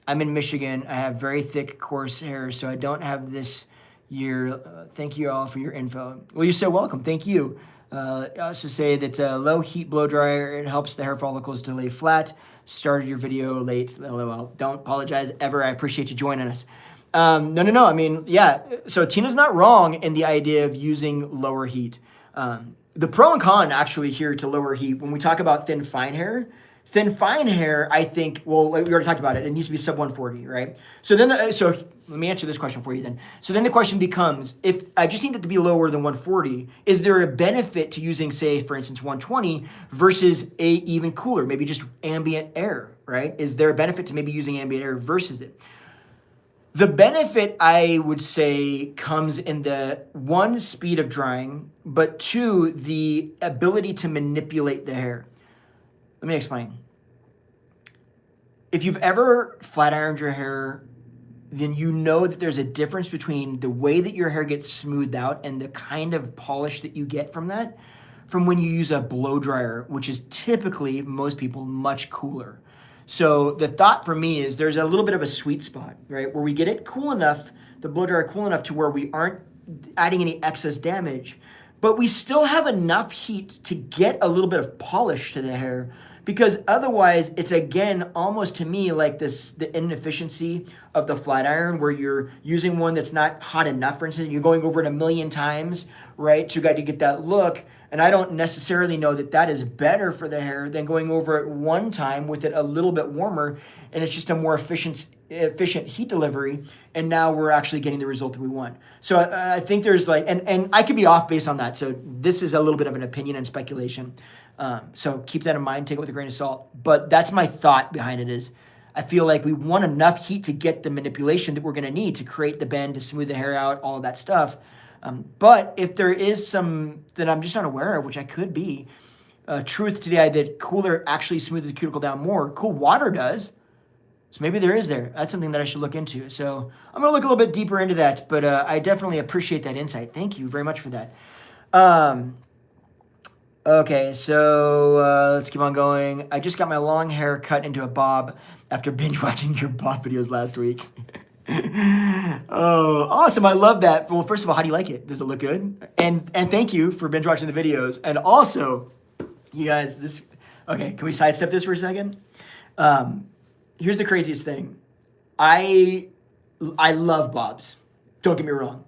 I'm in Michigan. I have very thick, coarse hair, so I don't have this year. Thank you all for your info. Well, you're so welcome. Thank you. I also say that low heat blow dryer, it helps the hair follicles to lay flat. Started your video late, LOL. Don't apologize ever. I appreciate you joining us. No. I mean, yeah. So Tina's not wrong in the idea of using lower heat. The pro and con actually here to lower heat, when we talk about thin fine hair, I think, well, like we already talked about it. It needs to be sub 140, right? So let me answer this question for you then. So then the question becomes, if I just need it to be lower than 140, is there a benefit to using, say, for instance, 120 versus a even cooler, maybe just ambient air, right? Is there a benefit to maybe using ambient air versus it? The benefit, I would say, comes in the one, speed of drying, but two, the ability to manipulate the hair. Let me explain. If you've ever flat ironed your hair, then you know that there's a difference between the way that your hair gets smoothed out and the kind of polish that you get from that, from when you use a blow dryer, which is typically, most people, much cooler. So the thought for me is there's a little bit of a sweet spot, right? Where we get it cool enough, the blow dryer cool enough to where we aren't adding any excess damage, but we still have enough heat to get a little bit of polish to the hair, because otherwise it's, again, almost to me like the inefficiency of the flat iron, where you're using one that's not hot enough, for instance, you're going over it a million times, right, to get that look. And I don't necessarily know that that is better for the hair than going over it one time with it a little bit warmer, and it's just a more efficient heat delivery, and now we're actually getting the result that we want. So I think there's like, and I could be off based on that, so this is a little bit of an opinion and speculation. So keep that in mind, take it with a grain of salt. But that's my thought behind it is, I feel like we want enough heat to get the manipulation that we're going to need to create the bend, to smooth the hair out, all of that stuff. But if there is some that I'm just not aware of, which I could be, truth to the idea that cooler actually smoothes the cuticle down more, cool water does. So maybe there is there. That's something that I should look into. So I'm going to look a little bit deeper into that, but I definitely appreciate that insight. Thank you very much for that. Okay, so let's keep on going. I just got my long hair cut into a bob after binge watching your bob videos last week. Oh, awesome. I love that. Well, first of all, how do you like it? Does it look good? And thank you for binge watching the videos. And also, you guys, okay, can we sidestep this for a second? Here's the craziest thing. I love bobs. Don't get me wrong.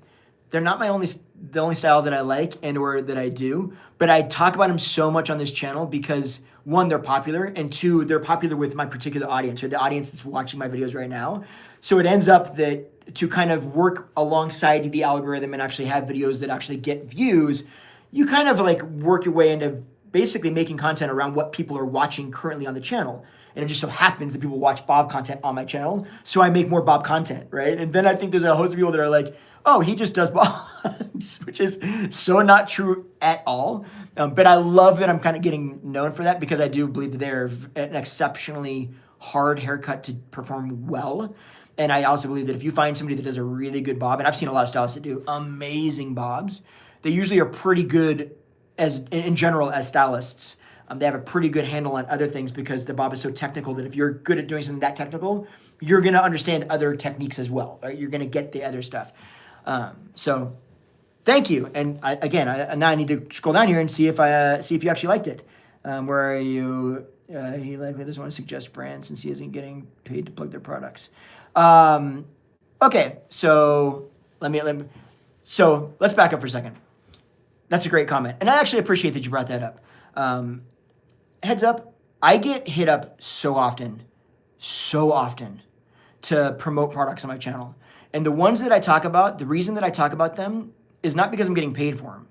They're not the only style that I like and or that I do, but I talk about them so much on this channel because, one, they're popular, and two, they're popular with my particular audience, or the audience that's watching my videos right now. So it ends up that to kind of work alongside the algorithm and actually have videos that actually get views, you kind of like work your way into basically making content around what people are watching currently on the channel. And it just so happens that people watch Bob content on my channel, so I make more Bob content, right? And then I think there's a host of people that are like, oh, he just does Bobs, which is so not true at all. But I love that I'm kind of getting known for that, because I do believe that they're an exceptionally hard haircut to perform well. And I also believe that if you find somebody that does a really good bob, and I've seen a lot of stylists that do amazing bobs, they usually are pretty good in general as stylists. They have a pretty good handle on other things, because the bob is so technical that if you're good at doing something that technical, you're going to understand other techniques as well, right? You're going to get the other stuff. So thank you. And now I need to scroll down here and see if you actually liked it. Where are you? He likely doesn't want to suggest brands since he isn't getting paid to plug their products. Okay, so so let's back up for a second. That's a great comment, and I actually appreciate that you brought that up. Heads up, I get hit up so often to promote products on my channel. And the ones that I talk about, the reason that I talk about them is not because I'm getting paid for them.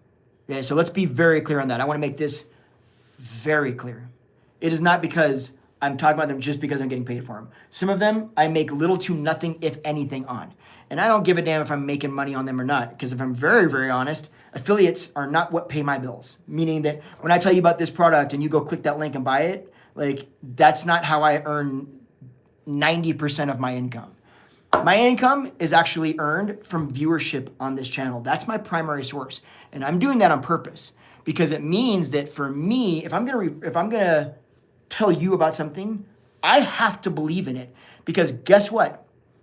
Okay, so let's be very clear on that. I want to make this very clear. It is not because I'm talking about them just because I'm getting paid for them. Some of them I make little to nothing, if anything, on. And I don't give a damn if I'm making money on them or not, because if I'm very, very honest, affiliates are not what pay my bills. Meaning that when I tell you about this product and you go click that link and buy it, like, that's not how I earn 90% of my income. My income is actually earned from viewership on this channel. That's my primary source. And I'm doing that on purpose, because it means that for me, if I'm gonna tell you about something, I have to believe in it. Because guess what?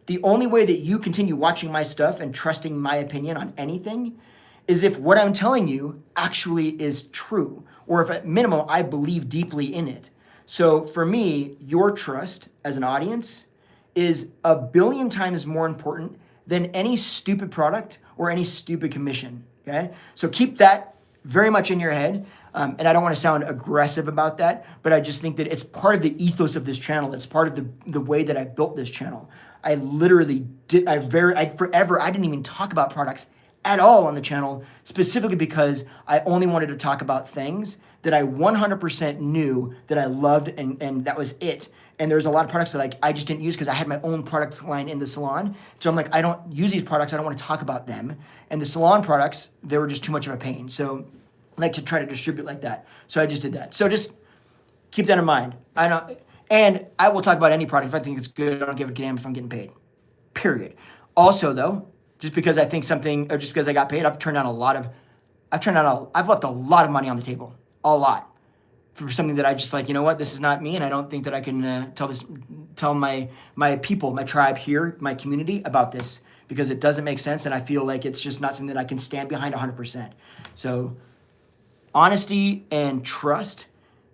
The only way that you continue watching my stuff and trusting my opinion on anything is if what I'm telling you actually is true, or if at minimum I believe deeply in it. So for me, your trust as an audience is a billion times more important than any stupid product or any stupid commission, okay? So keep that very much in your head. And I don't want to sound aggressive about that, but I just think that it's part of the ethos of this channel. It's part of the way that I built this channel. I literally did, I didn't even talk about products at all on the channel, specifically because I only wanted to talk about things that I 100% knew that I loved, and that was it. And there's a lot of products that like I just didn't use because I had my own product line in the salon. So I'm like, I don't use these products. I don't want to talk about them. And the salon products, they were just too much of a pain. So I like to try to distribute like that. So I just did that. So just keep that in mind. And I will talk about any product if I think it's good. I don't give a damn if I'm getting paid. Period. Also though, just because I think something, or just because I got paid, I've left a lot of money on the table. A lot. For something that I just like, you know what, this is not me, and I don't think that I can tell my people, my tribe here, my community about this, because it doesn't make sense, and I feel like it's just not something that I can stand behind 100%. So honesty and trust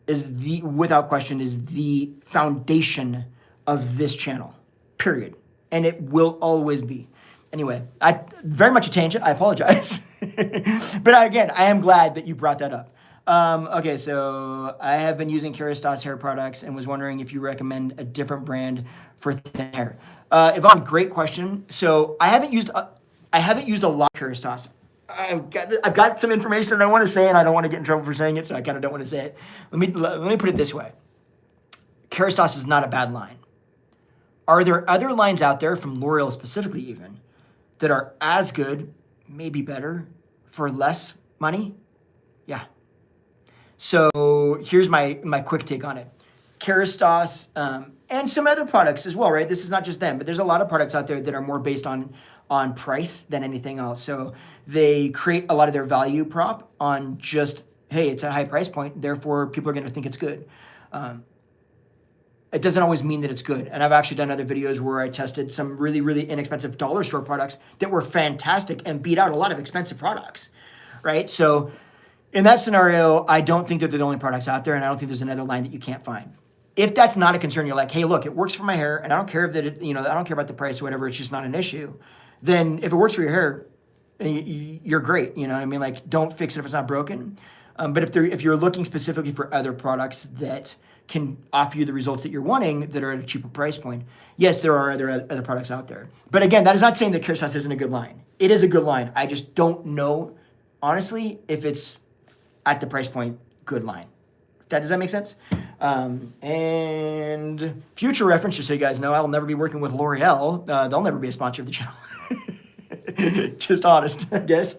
is without question, is the foundation of this channel, period. And it will always be. Anyway, I very much a tangent, I apologize. But again, I am glad that you brought that up. Okay, so I have been using Kerastase hair products and was wondering if you recommend a different brand for thin hair. Yvonne, great question. So I haven't used a lot of Kerastase. I've got some information that I want to say, and I don't want to get in trouble for saying it, so I kind of don't want to say it. Let me put it this way. Kerastase is not a bad line. Are there other lines out there, from L'Oreal specifically even, that are as good, maybe better, for less money? Yeah. So here's my quick take on it. Kerastase, and some other products as well, right? This is not just them, but there's a lot of products out there that are more based on price than anything else. So they create a lot of their value prop on just, hey, it's a high price point, therefore people are going to think it's good. It doesn't always mean that it's good. And I've actually done other videos where I tested some really, really inexpensive dollar store products that were fantastic and beat out a lot of expensive products, right? So in that scenario, I don't think that they're the only products out there, and I don't think there's another line that you can't find. If that's not a concern, you're like, hey, look, it works for my hair, and I don't care if that, I don't care about the price or whatever, it's just not an issue. Then if it works for your hair, you're great. You know what I mean? Like, don't fix it if it's not broken. But if you're looking specifically for other products that can offer you the results that you're wanting that are at a cheaper price point, yes, there are other products out there. But again, that is not saying that Kerastase isn't a good line. It is a good line. I just don't know, honestly, if it's at the price point good line. Does that make sense? And future reference, just so you guys know, I'll never be working with L'Oreal. They'll never be a sponsor of the channel. Just honest, I guess.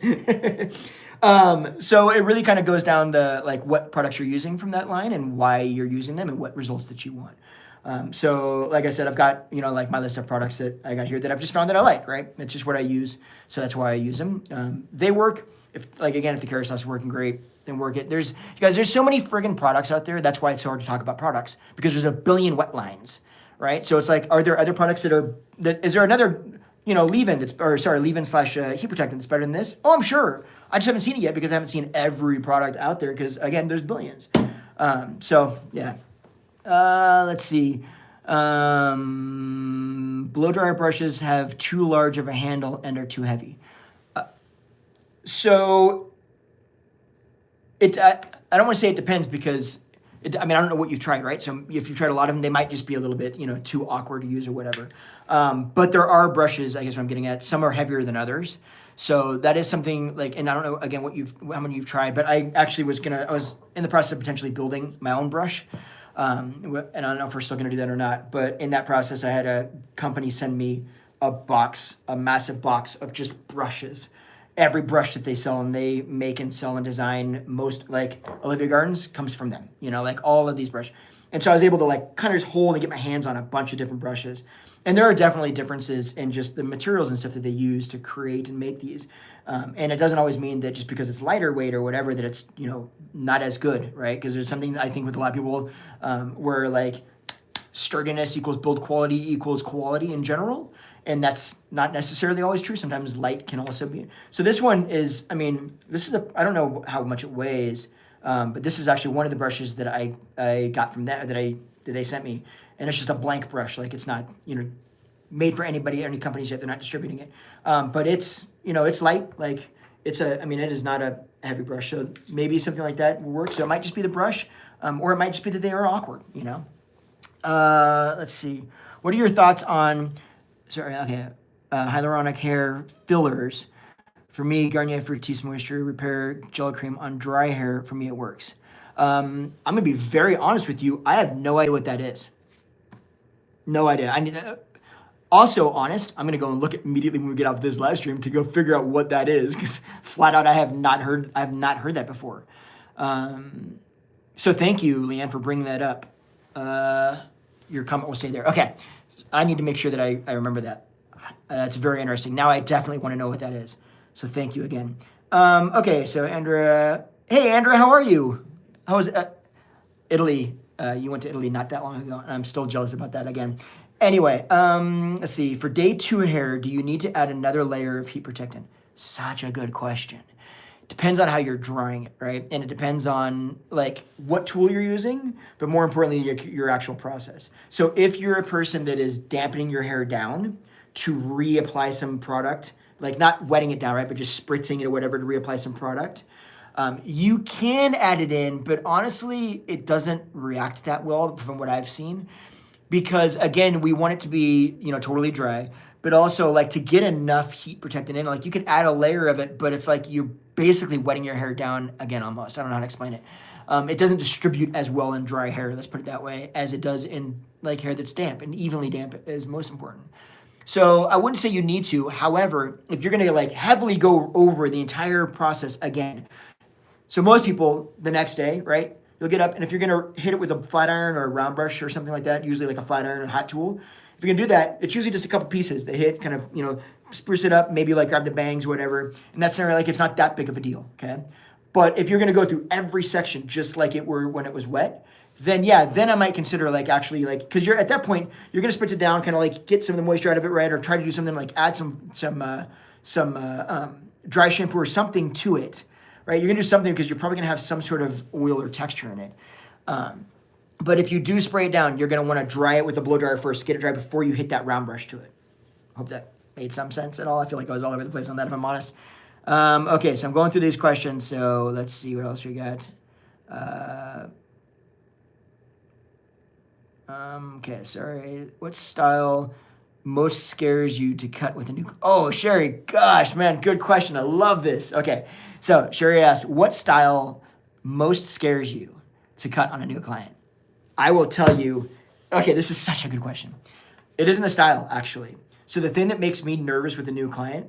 So it really kind of goes down the, like, what products you're using from that line and why you're using them and what results that you want. So like I said, I've got, like my list of products that I got here that I've just found that I like, right? It's just what I use. So that's why I use them. They work. If the Kerastase is working great, then work it. There's so many friggin' products out there. That's why it's so hard to talk about products, because there's a billion wet lines, right? So it's like, are there other products is there another, leave-in leave-in slash heat protectant that's better than this? Oh, I'm sure. I just haven't seen it yet because I haven't seen every product out there, because again, there's billions. So yeah. Let's see. Blow dryer brushes have too large of a handle and are too heavy. So I don't want to say it depends, because I don't know what you've tried, right? So if you've tried a lot of them, they might just be a little bit, too awkward to use or whatever. But there are brushes, I guess what I'm getting at, some are heavier than others. So that is something, like, and I don't know, again, how many you've tried, but I actually I was in the process of potentially building my own brush. And I don't know if we're still going to do that or not, but in that process, I had a company send me a massive box of just brushes. Every brush that they sell, and they make and sell and design, most, like Olivia Gardens, comes from them, like all of these brushes. And so I was able to, like, kind of just hold and get my hands on a bunch of different brushes. And there are definitely differences in just the materials and stuff that they use to create and make these. And it doesn't always mean that just because it's lighter weight or whatever that it's, not as good, right? Because there's something I think with a lot of people where, like, sturdiness equals build quality equals quality in general. And that's not necessarily always true. Sometimes light can also be. So this one is, this is I don't know how much it weighs, but this is actually one of the brushes that I got from that they sent me. And it's just a blank brush. Like, it's not, made for anybody, any companies yet. They're not distributing it. But it's, it's light. Like it is not a heavy brush. So maybe something like that will work. So it might just be the brush, or it might just be that they are awkward, Let's see. What are your thoughts on, hyaluronic hair fillers? For me, Garnier Fructis Moisture Repair Gel Cream on dry hair, for me it works. I'm going to be very honest with you. I have no idea what that is. No idea. I need also honest. I'm going to go and look at immediately when we get off this live stream to go figure out what that is, because flat out I have not heard that before. So thank you, Leanne, for bringing that up. Your comment will stay there. Okay. I need to make sure that I remember that. That's very interesting. Now I definitely want to know what that is. So thank you again. Okay, so Andrea. Hey, Andrea, how are you? How was Italy? You went to Italy not that long ago, and I'm still jealous about that again. Anyway, let's see. For day 2 hair, do you need to add another layer of heat protectant? Such a good question. Depends on how you're drying it, right? And it depends on like what tool you're using, but more importantly, your actual process. So if you're a person that is dampening your hair down to reapply some product, like not wetting it down, right, but just spritzing it or whatever to reapply some product, you can add it in, but honestly, it doesn't react that well from what I've seen, because again, we want it to be, totally dry, but also like to get enough heat protectant in, like you could add a layer of it, but it's like you're basically wetting your hair down again almost. I don't know how to explain it. It doesn't distribute as well in dry hair, let's put it that way, as it does in like hair that's damp, and evenly damp is most important. So I wouldn't say you need to. However, if you're going to like heavily go over the entire process again, so most people the next day, right, you'll get up, and if you're going to hit it with a flat iron or a round brush or something like that, usually like a flat iron or a hot tool, if you're going to do that, it's usually just a couple pieces. They hit, kind of, spruce it up, maybe like grab the bangs or whatever. And that's scenario, like it's not that big of a deal, okay? But if you're going to go through every section just like it were when it was wet, then I might consider like actually like, because you're at that point, you're going to spritz it down, kind of like get some of the moisture out of it, right? Or try to do something like add some dry shampoo or something to it, right? You're going to do something because you're probably going to have some sort of oil or texture in it. But if you do spray it down, you're going to want to dry it with a blow dryer first, get it dry before you hit that round brush to it. Hope that made some sense at all. I feel like I was all over the place on that, if I'm honest. Okay, so I'm going through these questions. So let's see what else we got. Okay, sorry. What style most scares you to cut with a new... Oh, Sherry, gosh, man, good question. I love this. Okay, so Sherry asked, what style most scares you to cut on a new client? I will tell you, okay, this is such a good question. It isn't a style, actually. So the thing that makes me nervous with a new client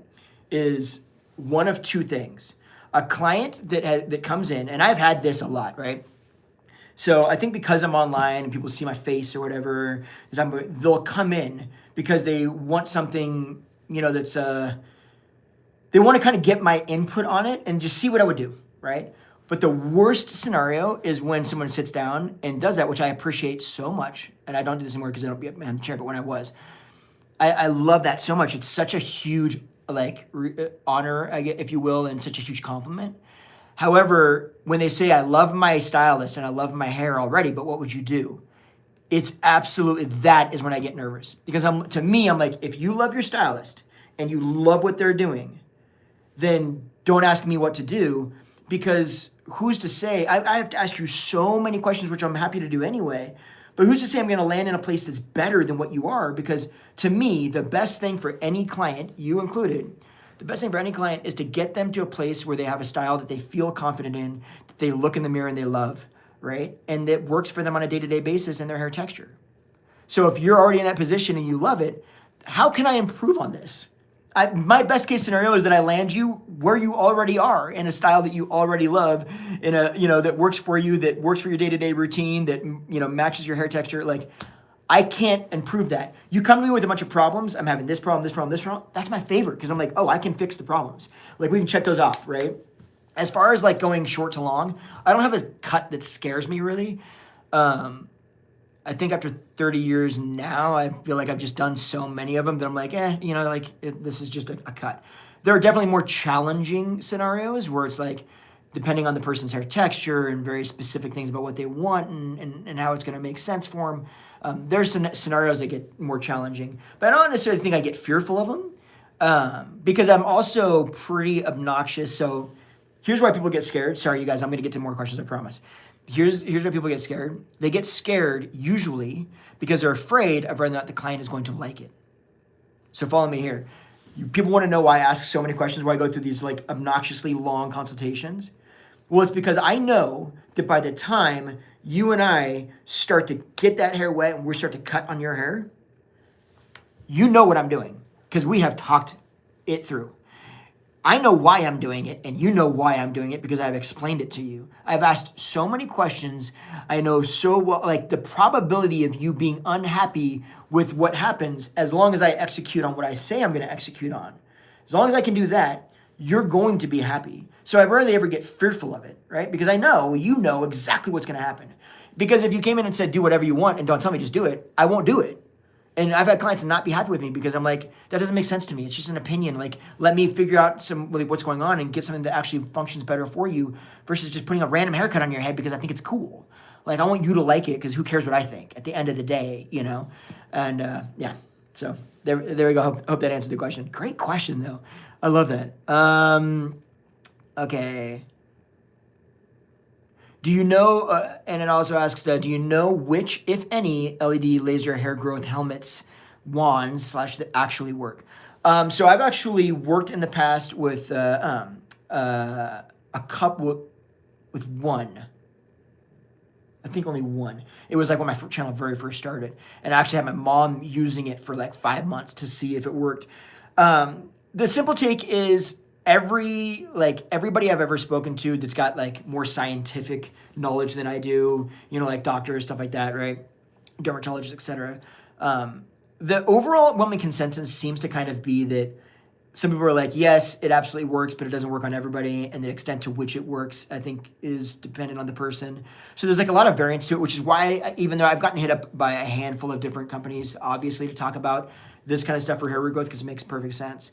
is one of two things. A client that comes in, and I've had this a lot, right? So I think because I'm online and people see my face or whatever, they'll come in because they want something, that's they want to kind of get my input on it and just see what I would do, right? But the worst scenario is when someone sits down and does that, which I appreciate so much. And I don't do this anymore because I don't be behind the chair, but when I was, I love that so much. It's such a huge honor, I get, if you will, and such a huge compliment. However, when they say, I love my stylist and I love my hair already, but what would you do? It's absolutely, that is when I get nervous. Because to me, I'm like, if you love your stylist and you love what they're doing, then don't ask me what to do, because who's to say, I have to ask you so many questions, which I'm happy to do anyway, but who's to say I'm going to land in a place that's better than what you are? Because to me, the best thing for any client, you included, the best thing for any client is to get them to a place where they have a style that they feel confident in, that they look in the mirror and they love, right? And that works for them on a day-to-day basis in their hair texture. So if you're already in that position and you love it, how can I improve on this? My best case scenario is that I land you where you already are, in a style that you already love, in a, that works for you, that works for your day-to-day routine, that, matches your hair texture. Like, I can't improve that. You come to me with a bunch of problems. I'm having this problem, this problem, this problem. That's my favorite, because I'm like, oh, I can fix the problems. Like, we can check those off, right? As far as like going short to long, I don't have a cut that scares me really. I think after 30 years now, I feel like I've just done so many of them that I'm like, this is just a cut. There are definitely more challenging scenarios where it's like, depending on the person's hair texture and very specific things about what they want and how it's going to make sense for them. There's some scenarios that get more challenging, but I don't necessarily think I get fearful of them because I'm also pretty obnoxious. So here's why people get scared. Sorry, you guys, I'm going to get to more questions, I promise. Here's why people get scared. They get scared usually because they're afraid of whether or not the client is going to like it. So follow me here. People want to know why I ask so many questions, why I go through these like obnoxiously long consultations. Well, it's because I know that by the time you and I start to get that hair wet and we start to cut on your hair, you know what I'm doing because we have talked it through. I know why I'm doing it, and you know why I'm doing it because I've explained it to you. I've asked so many questions. I know so well, like the probability of you being unhappy with what happens as long as I execute on what I say I'm going to execute on. As long as I can do that, you're going to be happy. So I rarely ever get fearful of it, right? Because I know you know exactly what's going to happen. Because if you came in and said, do whatever you want and don't tell me, just do it, I won't do it. And I've had clients not be happy with me because I'm like, that doesn't make sense to me. It's just an opinion. Like, let me figure out some like what's going on and get something that actually functions better for you versus just putting a random haircut on your head because I think it's cool. Like, I want you to like it because who cares what I think at the end of the day, you know? And yeah, so there we go. Hope that answered the question. Great question, though. I love that. Okay. Do you know, and it also asks, do you know which, if any, LED laser hair growth helmets, wands / that actually work? So I've actually worked in the past with a couple, with one. I think only one. It was like when my channel very first started. And I actually had my mom using it for like 5 months to see if it worked. The simple take is, everybody I've ever spoken to that's got like more scientific knowledge than I do, you know, like doctors, stuff like that, right? Dermatologists, etc. The overall overwhelming consensus seems to kind of be that some people are like, yes, it absolutely works, but it doesn't work on everybody. And the extent to which it works, I think, is dependent on the person. So there's like a lot of variance to it, which is why, even though I've gotten hit up by a handful of different companies, obviously, to talk about this kind of stuff for hair regrowth, because it makes perfect sense.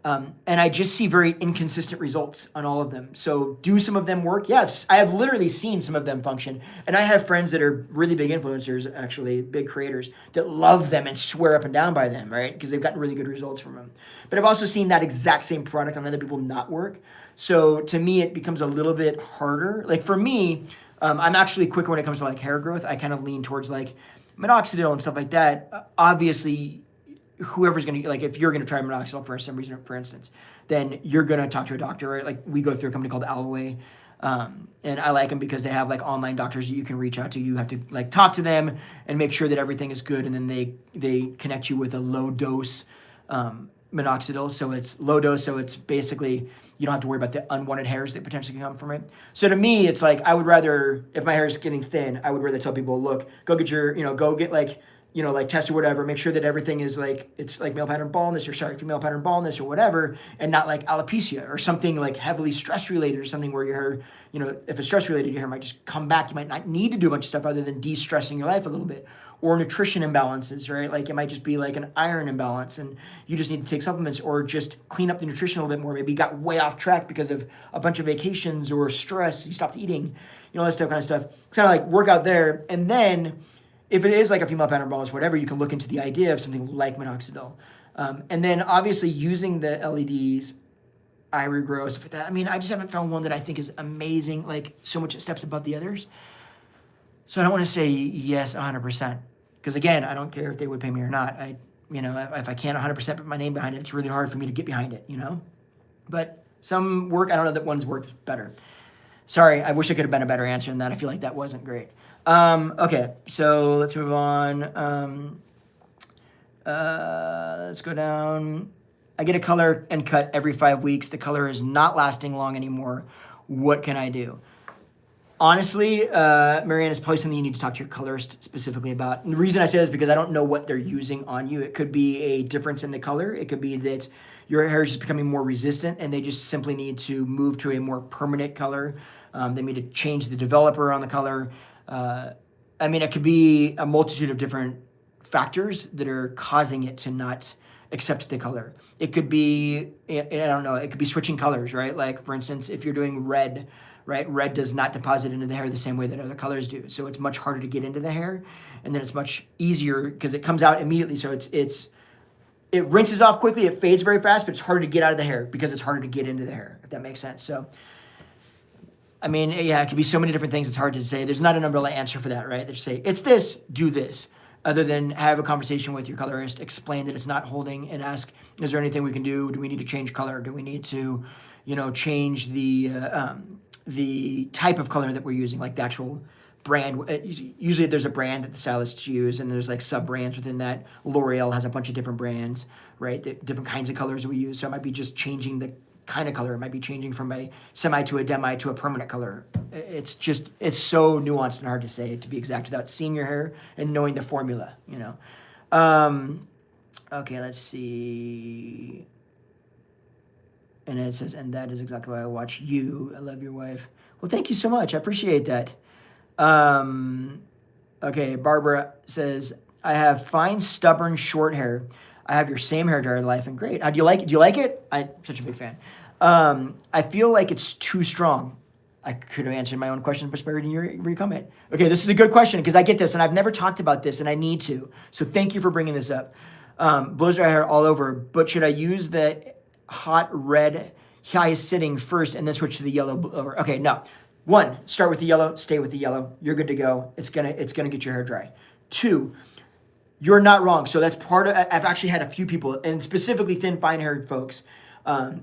And I just see very inconsistent results on all of them. So do some of them work? Yes, I have literally seen some of them function. And I have friends that are really big influencers, actually, big creators, that love them and swear up and down by them, right? Because they've gotten really good results from them. But I've also seen that exact same product on other people not work. So to me, it becomes a little bit harder. Like for me, I'm actually quicker when it comes to like hair growth. I kind of lean towards like minoxidil and stuff like that. Obviously, whoever's going to, like, if you're going to try minoxidil for some reason, for instance, then you're going to talk to a doctor, right? Like, we go through a company called Alloway, and I like them because they have, like, online doctors that you can reach out to. You have to, like, talk to them and make sure that everything is good, and then they connect you with a low-dose minoxidil. So it's low dose, so it's basically, you don't have to worry about the unwanted hairs that potentially can come from it. So to me, it's like, I would rather, if my hair is getting thin, I would rather tell people, look, go get your, go get, like, test or whatever, make sure that everything is like, it's like male pattern baldness female pattern baldness or whatever, and not like alopecia or something like heavily stress related or something where your hair, if it's stress related, your hair might just come back. You might not need to do a bunch of stuff other than de-stressing your life a little bit. Or nutrition imbalances, right? Like it might just be like an iron imbalance and you just need to take supplements or just clean up the nutrition a little bit more. Maybe you got way off track because of a bunch of vacations or stress, you stopped eating, that stuff, kind of stuff. It's kind of like work out there. And then if it is like a female pattern baldness, whatever, you can look into the idea of something like minoxidil. And then obviously using the LEDs, eye regrowth, stuff like that. I mean, I just haven't found one that I think is amazing, like so much steps above the others. So I don't want to say yes 100%. Because again, I don't care if they would pay me or not. If I can't 100% put my name behind it, it's really hard for me to get behind it, But some work, I don't know that one's worked better. Sorry, I wish I could have been a better answer than that. I feel like that wasn't great. Okay, so let's move on. Let's go down. I get a color and cut every 5 weeks. The color is not lasting long anymore. What can I do? Honestly, Marianne, it's probably something you need to talk to your colorist specifically about. And the reason I say this is because I don't know what they're using on you. It could be a difference in the color. It could be that your hair is just becoming more resistant and they just simply need to move to a more permanent color. They need to change the developer on the color. It could be a multitude of different factors that are causing it to not accept the color. It could be, I don't know, it could be switching colors, right? Like, for instance, if you're doing red, right? Red does not deposit into the hair the same way that other colors do. So it's much harder to get into the hair, and then it's much easier because it comes out immediately. So it rinses off quickly, it fades very fast, but it's harder to get out of the hair because it's harder to get into the hair, if that makes sense. So, I mean, yeah, it could be so many different things. It's hard to say. There's not an umbrella answer for that, right? They just say, it's this, do this. Other than have a conversation with your colorist, explain that it's not holding, and ask, is there anything we can do? Do we need to change color? Do we need to, change the type of color that we're using, like the actual brand? Usually there's a brand that the stylists use, and there's like sub-brands within that. L'Oreal has a bunch of different brands, right? The different kinds of colors that we use. So it might be just changing the kind of color. It might be changing from a semi to a demi to a permanent color. It's so nuanced and hard to say, to be exact, without seeing your hair and knowing the formula, Okay, let's see. And it says, and that is exactly why I watch you. I love your wife. Well, thank you so much. I appreciate that. Okay, Barbara says, I have fine, stubborn, short hair. I have your same hair dryer life, and great. Do you like it? Do you like it? I'm such a big fan. I feel like it's too strong. I could have answered my own question, but buried in your comment. Okay, this is a good question because I get this, and I've never talked about this, and I need to. So thank you for bringing this up. Blows dry hair all over, but should I use the hot red high sitting first and then switch to the yellow blower? Okay, no. One, start with the yellow, stay with the yellow. You're good to go. It's gonna get your hair dry. Two, you're not wrong. So that's part of. I've actually had a few people, and specifically thin, fine-haired folks,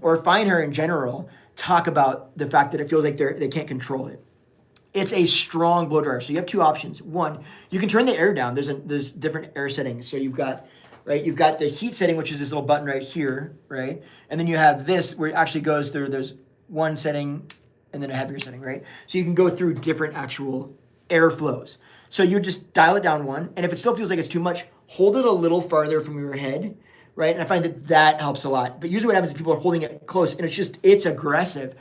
or fine hair in general, talk about the fact that it feels like they can't control it. It's a strong blow dryer. So you have two options. One, you can turn the air down. There's different air settings. So you've got the heat setting, which is this little button right here, right? And then you have this where it actually goes through. There's one setting and then a heavier setting, right? So you can go through different actual air flows. So you just dial it down one, and if it still feels like it's too much, hold it a little farther from your head, right? And I find that helps a lot. But usually what happens is people are holding it close, and it's aggressive,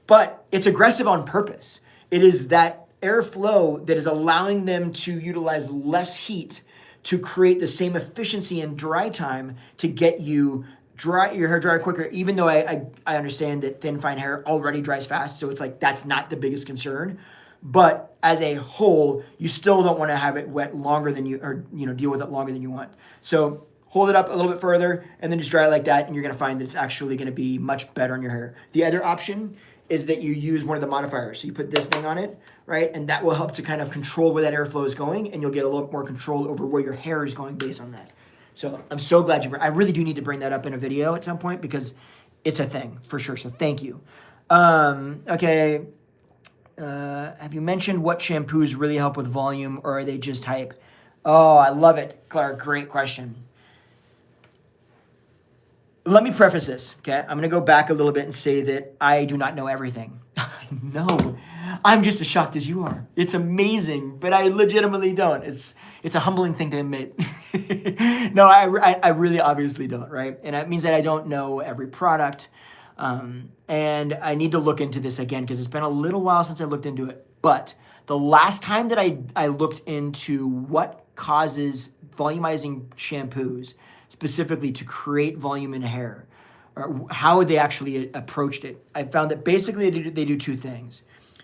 but it's aggressive on purpose. It is that airflow that is allowing them to utilize less heat to create the same efficiency and dry time to get your hair dry quicker, even though I understand that thin, fine hair already dries fast, so it's like that's not the biggest concern. But as a whole, you still don't want to have it wet longer than deal with it longer than you want. So hold it up a little bit further and then just dry it like that, and you're going to find that it's actually going to be much better on your hair. The other option is that you use one of the modifiers. So you put this thing on it, right? And that will help to kind of control where that airflow is going, and you'll get a little more control over where your hair is going based on that. So I'm so glad I really do need to bring that up in a video at some point because it's a thing for sure. So thank you. Okay. Have you mentioned what shampoos really help with volume, or are they just hype? Oh, I love it, Claire. Great question. Let me preface this, okay? I'm going to go back a little bit and say that I do not know everything. I know. I'm just as shocked as you are. It's amazing, but I legitimately don't. It's a humbling thing to admit. No, I really obviously don't, right? And that means that I don't know every product. And I need to look into this again because it's been a little while since I looked into it. But the last time that I looked into what causes volumizing shampoos, specifically to create volume in hair, or how they actually approached it, I found that basically they do two things.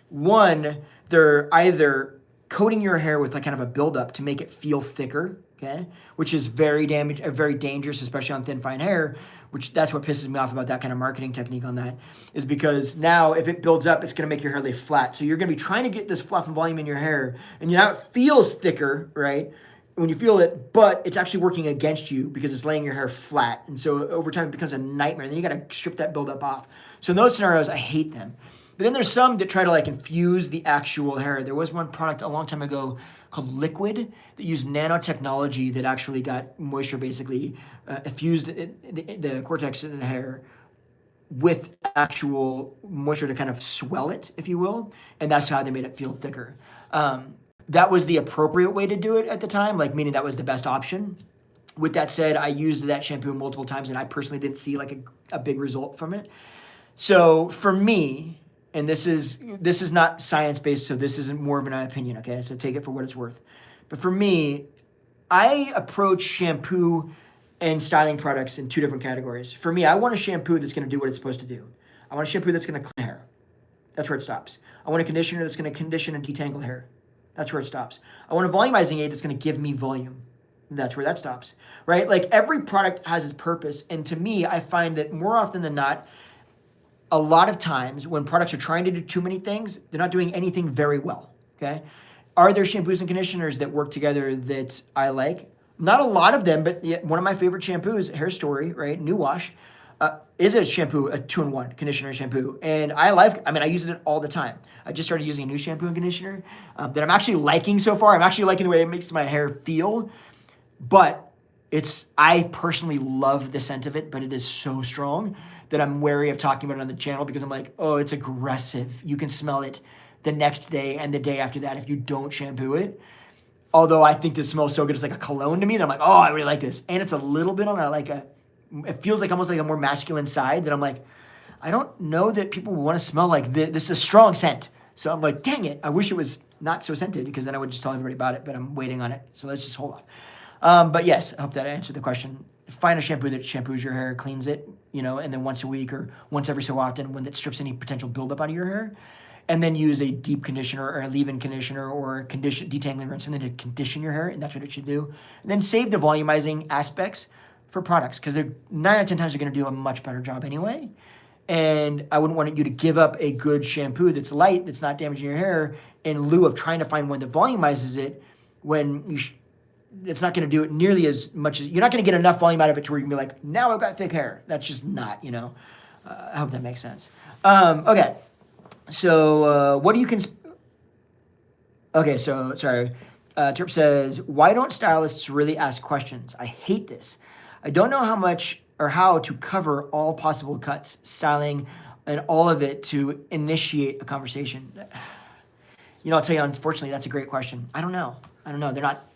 One, they're either coating your hair with like kind of a buildup to make it feel thicker, okay, which is very dangerous, especially on thin, fine hair, which that's what pisses me off about that kind of marketing technique on that, is because now if it builds up, it's going to make your hair lay flat. So you're going to be trying to get this fluff and volume in your hair, and now it feels thicker, right, when you feel it, but it's actually working against you because it's laying your hair flat. And so over time, it becomes a nightmare. Then you got to strip that buildup off. So in those scenarios, I hate them. But then there's some that try to like infuse the actual hair. There was one product a long time ago called Liquid that used nanotechnology that actually got moisture basically infused the cortex in the hair with actual moisture to kind of swell it, if you will. And that's how they made it feel thicker. That was the appropriate way to do it at the time, like meaning that was the best option. With that said, I used that shampoo multiple times and I personally didn't see like a big result from it. So for me, and this is not science-based, so this isn't more of an opinion, okay? So take it for what it's worth. But for me, I approach shampoo and styling products in two different categories. For me, I want a shampoo that's going to do what it's supposed to do. I want a shampoo that's going to clean hair. That's where it stops. I want a conditioner that's going to condition and detangle hair. That's where it stops. I want a volumizing aid that's going to give me volume. That's where that stops, right? Like every product has its purpose. And to me, I find that more often than not, a lot of times when products are trying to do too many things, they're not doing anything very well, okay? Are there shampoos and conditioners that work together that I like? Not a lot of them, but one of my favorite shampoos, Hair Story, right? New Wash, is a shampoo, a 2-in-1 conditioner and shampoo. And I use it all the time. I just started using a new shampoo and conditioner that I'm actually liking so far. I'm actually liking the way it makes my hair feel, but I personally love the scent of it, but it is so strong that I'm wary of talking about it on the channel because I'm like, oh, it's aggressive. You can smell it the next day and the day after that if you don't shampoo it. Although I think this smells so good, it's like a cologne to me that I'm like, oh, I really like this. And it's a little bit on it feels like almost like a more masculine side that I'm like, I don't know that people want to smell like this. This is a strong scent. So I'm like, dang it. I wish it was not so scented because then I would just tell everybody about it, but I'm waiting on it. So let's just hold off. But yes, I hope that answered the question. Find a shampoo that shampoos your hair, cleans it, and then once a week or once every so often when it strips any potential buildup out of your hair. And then use a deep conditioner or a leave-in conditioner or a detangling rinse, something to condition your hair, and that's what it should do. And then save the volumizing aspects for products because they're 9 out of 10 times they're going to do a much better job anyway. And I wouldn't want you to give up a good shampoo that's light, that's not damaging your hair, in lieu of trying to find one that volumizes it when it's not going to do it nearly as much as you're not going to get enough volume out of it to where you can be like, now I've got thick hair. That's just not, I hope that makes sense. Okay. So, what do you okay, so, sorry. Terp says, why don't stylists really ask questions? I hate this. I don't know how much or how to cover all possible cuts, styling, and all of it to initiate a conversation. I'll tell you, unfortunately, that's a great question. I don't know. They're not,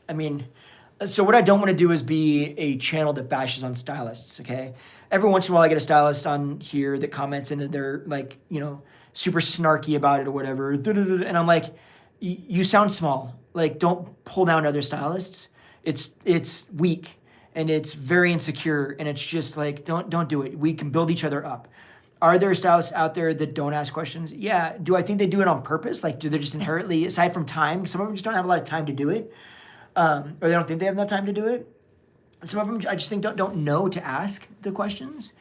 so what I don't want to do is be a channel that bashes on stylists, okay? Every once in a while I get a stylist on here that comments and they're like, super snarky about it or whatever. And I'm like, you sound small. Like, don't pull down other stylists. It's weak and it's very insecure. And it's just like, don't do it. We can build each other up. Are there stylists out there that don't ask questions? Yeah. Do I think they do it on purpose? Like, do they just inherently, aside from time, some of them just don't have a lot of time to do it. Or they don't think they have enough time to do it. Some of them, I just think don't know to ask the questions.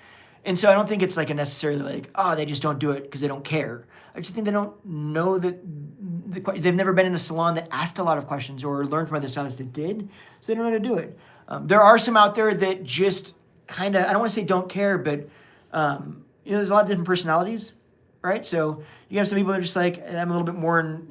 And so I don't think it's like a necessarily like, oh, they just don't do it because they don't care. I just think they don't know that they've never been in a salon that asked a lot of questions or learned from other stylists that did, so they don't know how to do it. There are some out there that just kind of, I don't want to say don't care, but there's a lot of different personalities, right? So you have some people that are just like, I'm a little bit more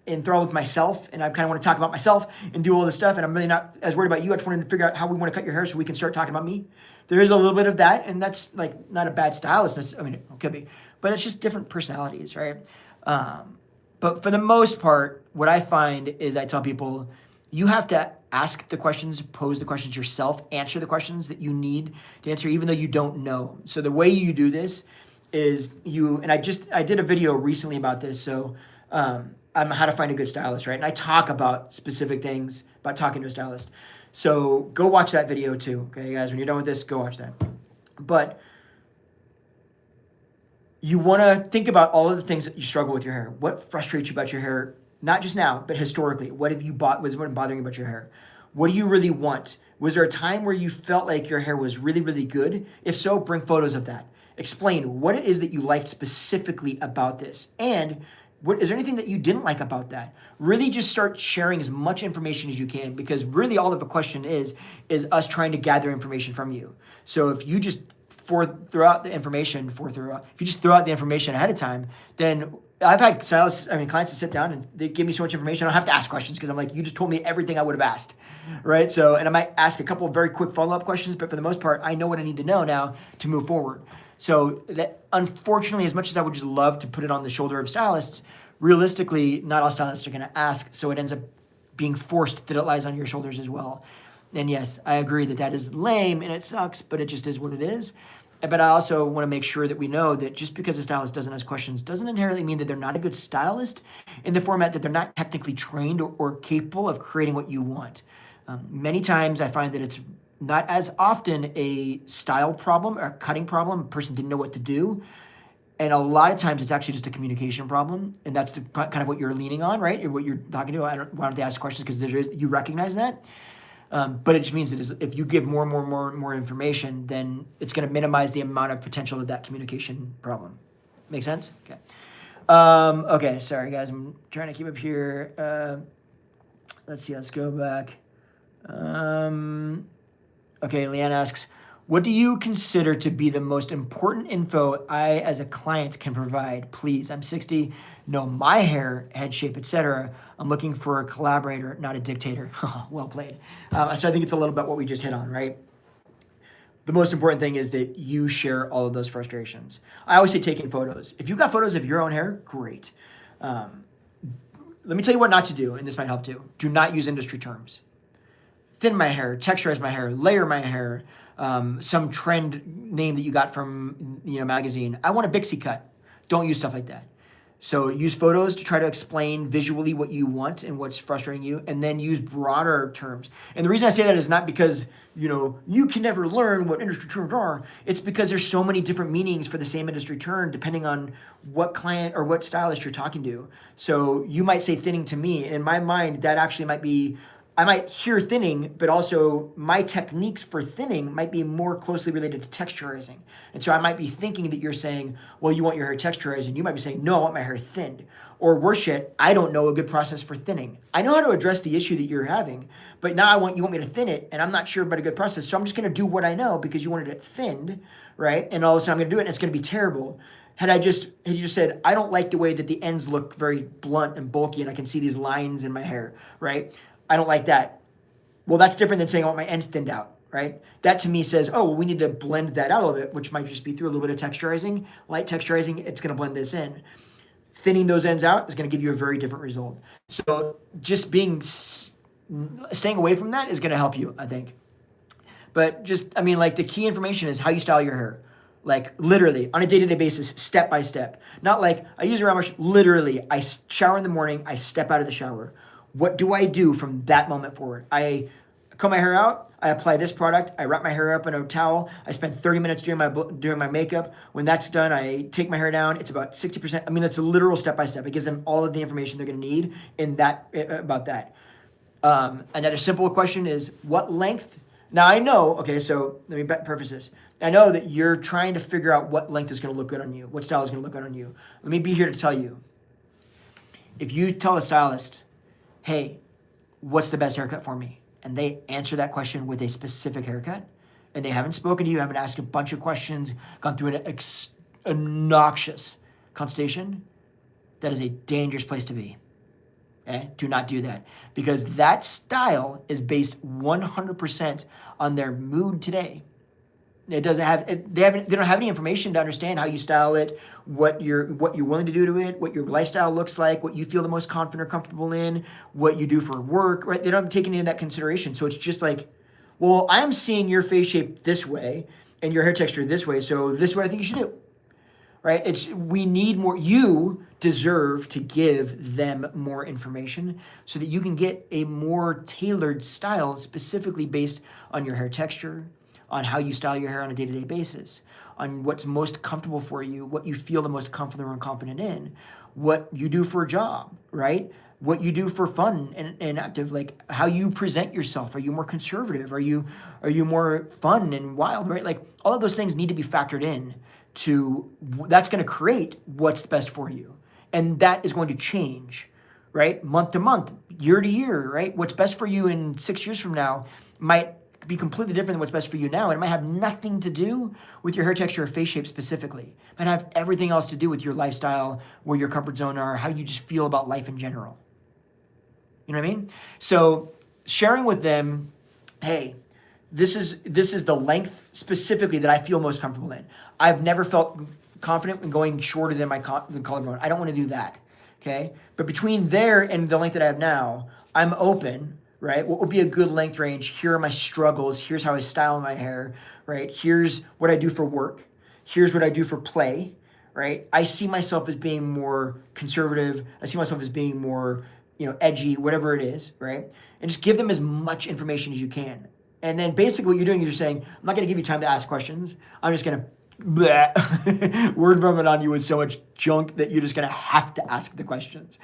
enthralled with myself, and I kind of want to talk about myself and do all this stuff, and I'm really not as worried about you. I just wanted to figure out how we want to cut your hair so we can start talking about me. There is a little bit of that, and that's like not a bad stylist. It could be, but it's just different personalities, right? But for the most part, what I find is I tell people, you have to ask the questions, pose the questions yourself, answer the questions that you need to answer, even though you don't know. So the way you do this is I did a video recently about this, so how to find a good stylist, right? And I talk about specific things about talking to a stylist. So go watch that video too, okay, guys? When you're done with this, go watch that. But you want to think about all of the things that you struggle with your hair. What frustrates you about your hair, not just now, but historically? What have you bought? What's bothering you about your hair? What do you really want? Was there a time where you felt like your hair was really, really good? If so, bring photos of that. Explain what it is that you liked specifically about this. And is there anything that you didn't like about that? Really just start sharing as much information as you can, because really all of the question is us trying to gather information from you. So if you just throw out the information ahead of time, then I've had clients that sit down and they give me so much information, I don't have to ask questions because I'm like, you just told me everything I would have asked, right? So, and I might ask a couple of very quick follow-up questions, but for the most part, I know what I need to know now to move forward. So that, unfortunately, as much as I would just love to put it on the shoulder of stylists, realistically, not all stylists are going to ask, so it ends up being forced that it lies on your shoulders as well. And yes, I agree that is lame and it sucks, but it just is what it is. But I also want to make sure that we know that just because a stylist doesn't ask questions doesn't inherently mean that they're not a good stylist in the format that they're not technically trained or capable of creating what you want. Many times I find that it's not as often a style problem or a cutting problem. A person didn't know what to do. And a lot of times it's actually just a communication problem. And that's kind of what you're leaning on, right? Or what you're talking to. Why don't they ask questions? Because you recognize that. But it just means that if you give more information, then it's going to minimize the amount of potential of that communication problem. Make sense? Okay. Okay, sorry guys, I'm trying to keep up here. Let's see, let's go back. Okay, Leanne asks, what do you consider to be the most important info I, as a client, can provide? Please, I'm 60, know my hair, head shape, etc. I'm looking for a collaborator, not a dictator. Well played. So I think it's a little bit what we just hit on, right? The most important thing is that you share all of those frustrations. I always say taking photos. If you've got photos of your own hair, great. Let me tell you what not to do, and this might help too. Do not use industry terms. Thin my hair, texturize my hair, layer my hair, some trend name that you got from magazine. I want a Bixie cut. Don't use stuff like that. So use photos to try to explain visually what you want and what's frustrating you, and then use broader terms. And the reason I say that is not because, you can never learn what industry terms are. It's because there's so many different meanings for the same industry term depending on what client or what stylist you're talking to. So you might say thinning to me. In my mind, that actually might be, I might hear thinning, but also my techniques for thinning might be more closely related to texturizing. And so I might be thinking that you're saying, well, you want your hair texturized, and you might be saying, no, I want my hair thinned. Or worse yet, I don't know a good process for thinning. I know how to address the issue that you're having, but now you want me to thin it, and I'm not sure about a good process. So I'm just going to do what I know because you wanted it thinned, right? And all of a sudden I'm going to do it, and it's going to be terrible. Had you just said, I don't like the way that the ends look very blunt and bulky, and I can see these lines in my hair, right? I don't like that. Well, that's different than saying I want my ends thinned out, right? That to me says, oh, well, we need to blend that out a little bit, which might just be through a little bit of texturizing, light texturizing. It's going to blend this in. Thinning those ends out is going to give you a very different result. So just staying away from that is going to help you, I think. But the key information is how you style your hair. Like literally on a day-to-day basis, step by step. Not like I use a round brush. Literally, I shower in the morning, I step out of the shower. What do I do from that moment forward? I comb my hair out, I apply this product, I wrap my hair up in a towel, I spend 30 minutes doing my makeup. When that's done, I take my hair down. It's about 60%. It's a literal step-by-step. It gives them all of the information they're going to need about that. Another simple question is, what length? Now I know, okay, so let me preface this. I know that you're trying to figure out what length is going to look good on you, what style is going to look good on you. Let me be here to tell you. If you tell a stylist, hey, what's the best haircut for me? And they answer that question with a specific haircut, and they haven't spoken to you, haven't asked a bunch of questions, gone through an obnoxious consultation, that is a dangerous place to be. Okay? Do not do that, because that style is based 100% on their mood today. It doesn't have they don't have any information to understand how you style it, what you're willing to do to it, what your lifestyle looks like, what you feel the most confident or comfortable in, what you do for work, right? They don't take any of that consideration. So it's just like, well, I'm seeing your face shape this way and your hair texture this way, so this is what I think you should do. Right? We need more. You deserve to give them more information so that you can get a more tailored style specifically based on your hair texture, on how you style your hair on a day-to-day basis, on what's most comfortable for you, what you feel the most comfortable and confident in, what you do for a job, right? What you do for fun and active, like how you present yourself. Are you more conservative? Are you more fun and wild, right? Like all of those things need to be factored in that's going to create what's best for you. And that is going to change, right? Month to month, year to year, right? What's best for you in 6 years from now might be completely different than what's best for you now. And it might have nothing to do with your hair texture or face shape specifically. It might have everything else to do with your lifestyle, where your comfort zone are, how you just feel about life in general. You know what I mean? So sharing with them, hey, this is the length specifically that I feel most comfortable in. I've never felt confident in going shorter than my collarbone. I don't want to do that, okay? But between there and the length that I have now, I'm open, right? What would be a good length range? Here are my struggles. Here's how I style my hair, right? Here's what I do for work. Here's what I do for play, right? I see myself as being more conservative. I see myself as being more, edgy, whatever it is, right? And just give them as much information as you can. And then basically what you're doing is you're saying, I'm not going to give you time to ask questions. I'm just going to bleh, word vomit on you with so much junk that you're just going to have to ask the questions.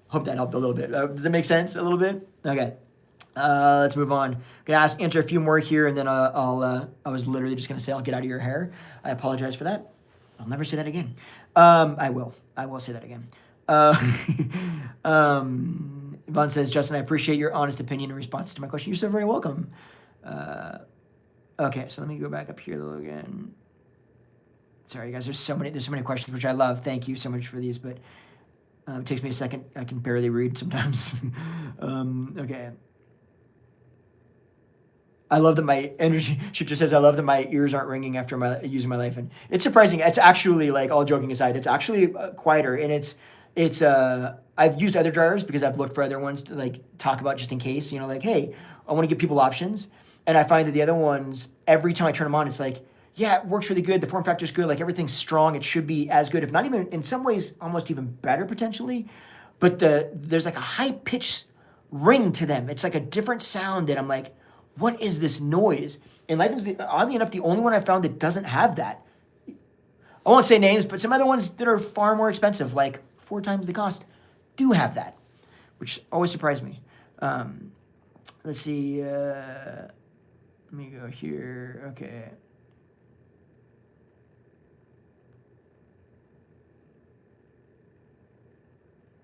Hope that helped a little bit. Does that make sense a little bit? Okay. Let's move on. I'm going to answer a few more here, and then I was literally just going to say I'll get out of your hair. I apologize for that. I'll never say that again. I will say that again. Yvonne says, Justin, I appreciate your honest opinion in response to my question. You're so very welcome. Okay, so let me go back up here a little again. Sorry, guys. There's so many questions, which I love. Thank you so much for these, but it takes me a second. I can barely read sometimes. Okay. I love that my energy shifter says, I love that my ears aren't ringing after using my life. And it's surprising. It's actually, like, all joking aside, it's actually quieter. And it's I've used other dryers because I've looked for other ones to, like, talk about just in case, you know, like, hey, I want to give people options. And I find that the other ones, every time I turn them on, it's like, yeah, it works really good. The form factor's good. Like, everything's strong. It should be as good, if not even, in some ways, almost even better potentially. But there's like a high-pitched ring to them. It's like a different sound that I'm like, what is this noise? And Life is, oddly enough, the only one I found that doesn't have that. I won't say names, but some other ones that are far more expensive, like 4 times the cost, do have that, which always surprised me. Let's see. Let me go here. Okay.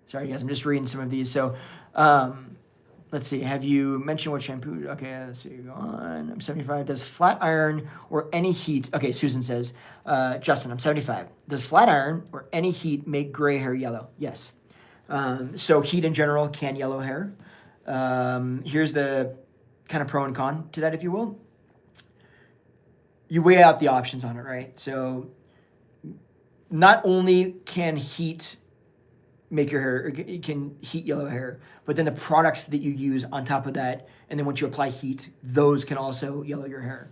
Sorry, guys, I'm just reading some of these. So, let's see. Have you mentioned what shampoo? Okay, let's see. Go on. I'm 75. Does flat iron or any heat? Okay, Susan says, Justin, I'm 75. Does flat iron or any heat make gray hair yellow? Yes. So heat in general can yellow hair. Here's the kind of pro and con to that, if you will. You weigh out the options on it, right? So not only can heat make your hair, it can heat yellow hair, but then the products that you use on top of that, and then once you apply heat, those can also yellow your hair.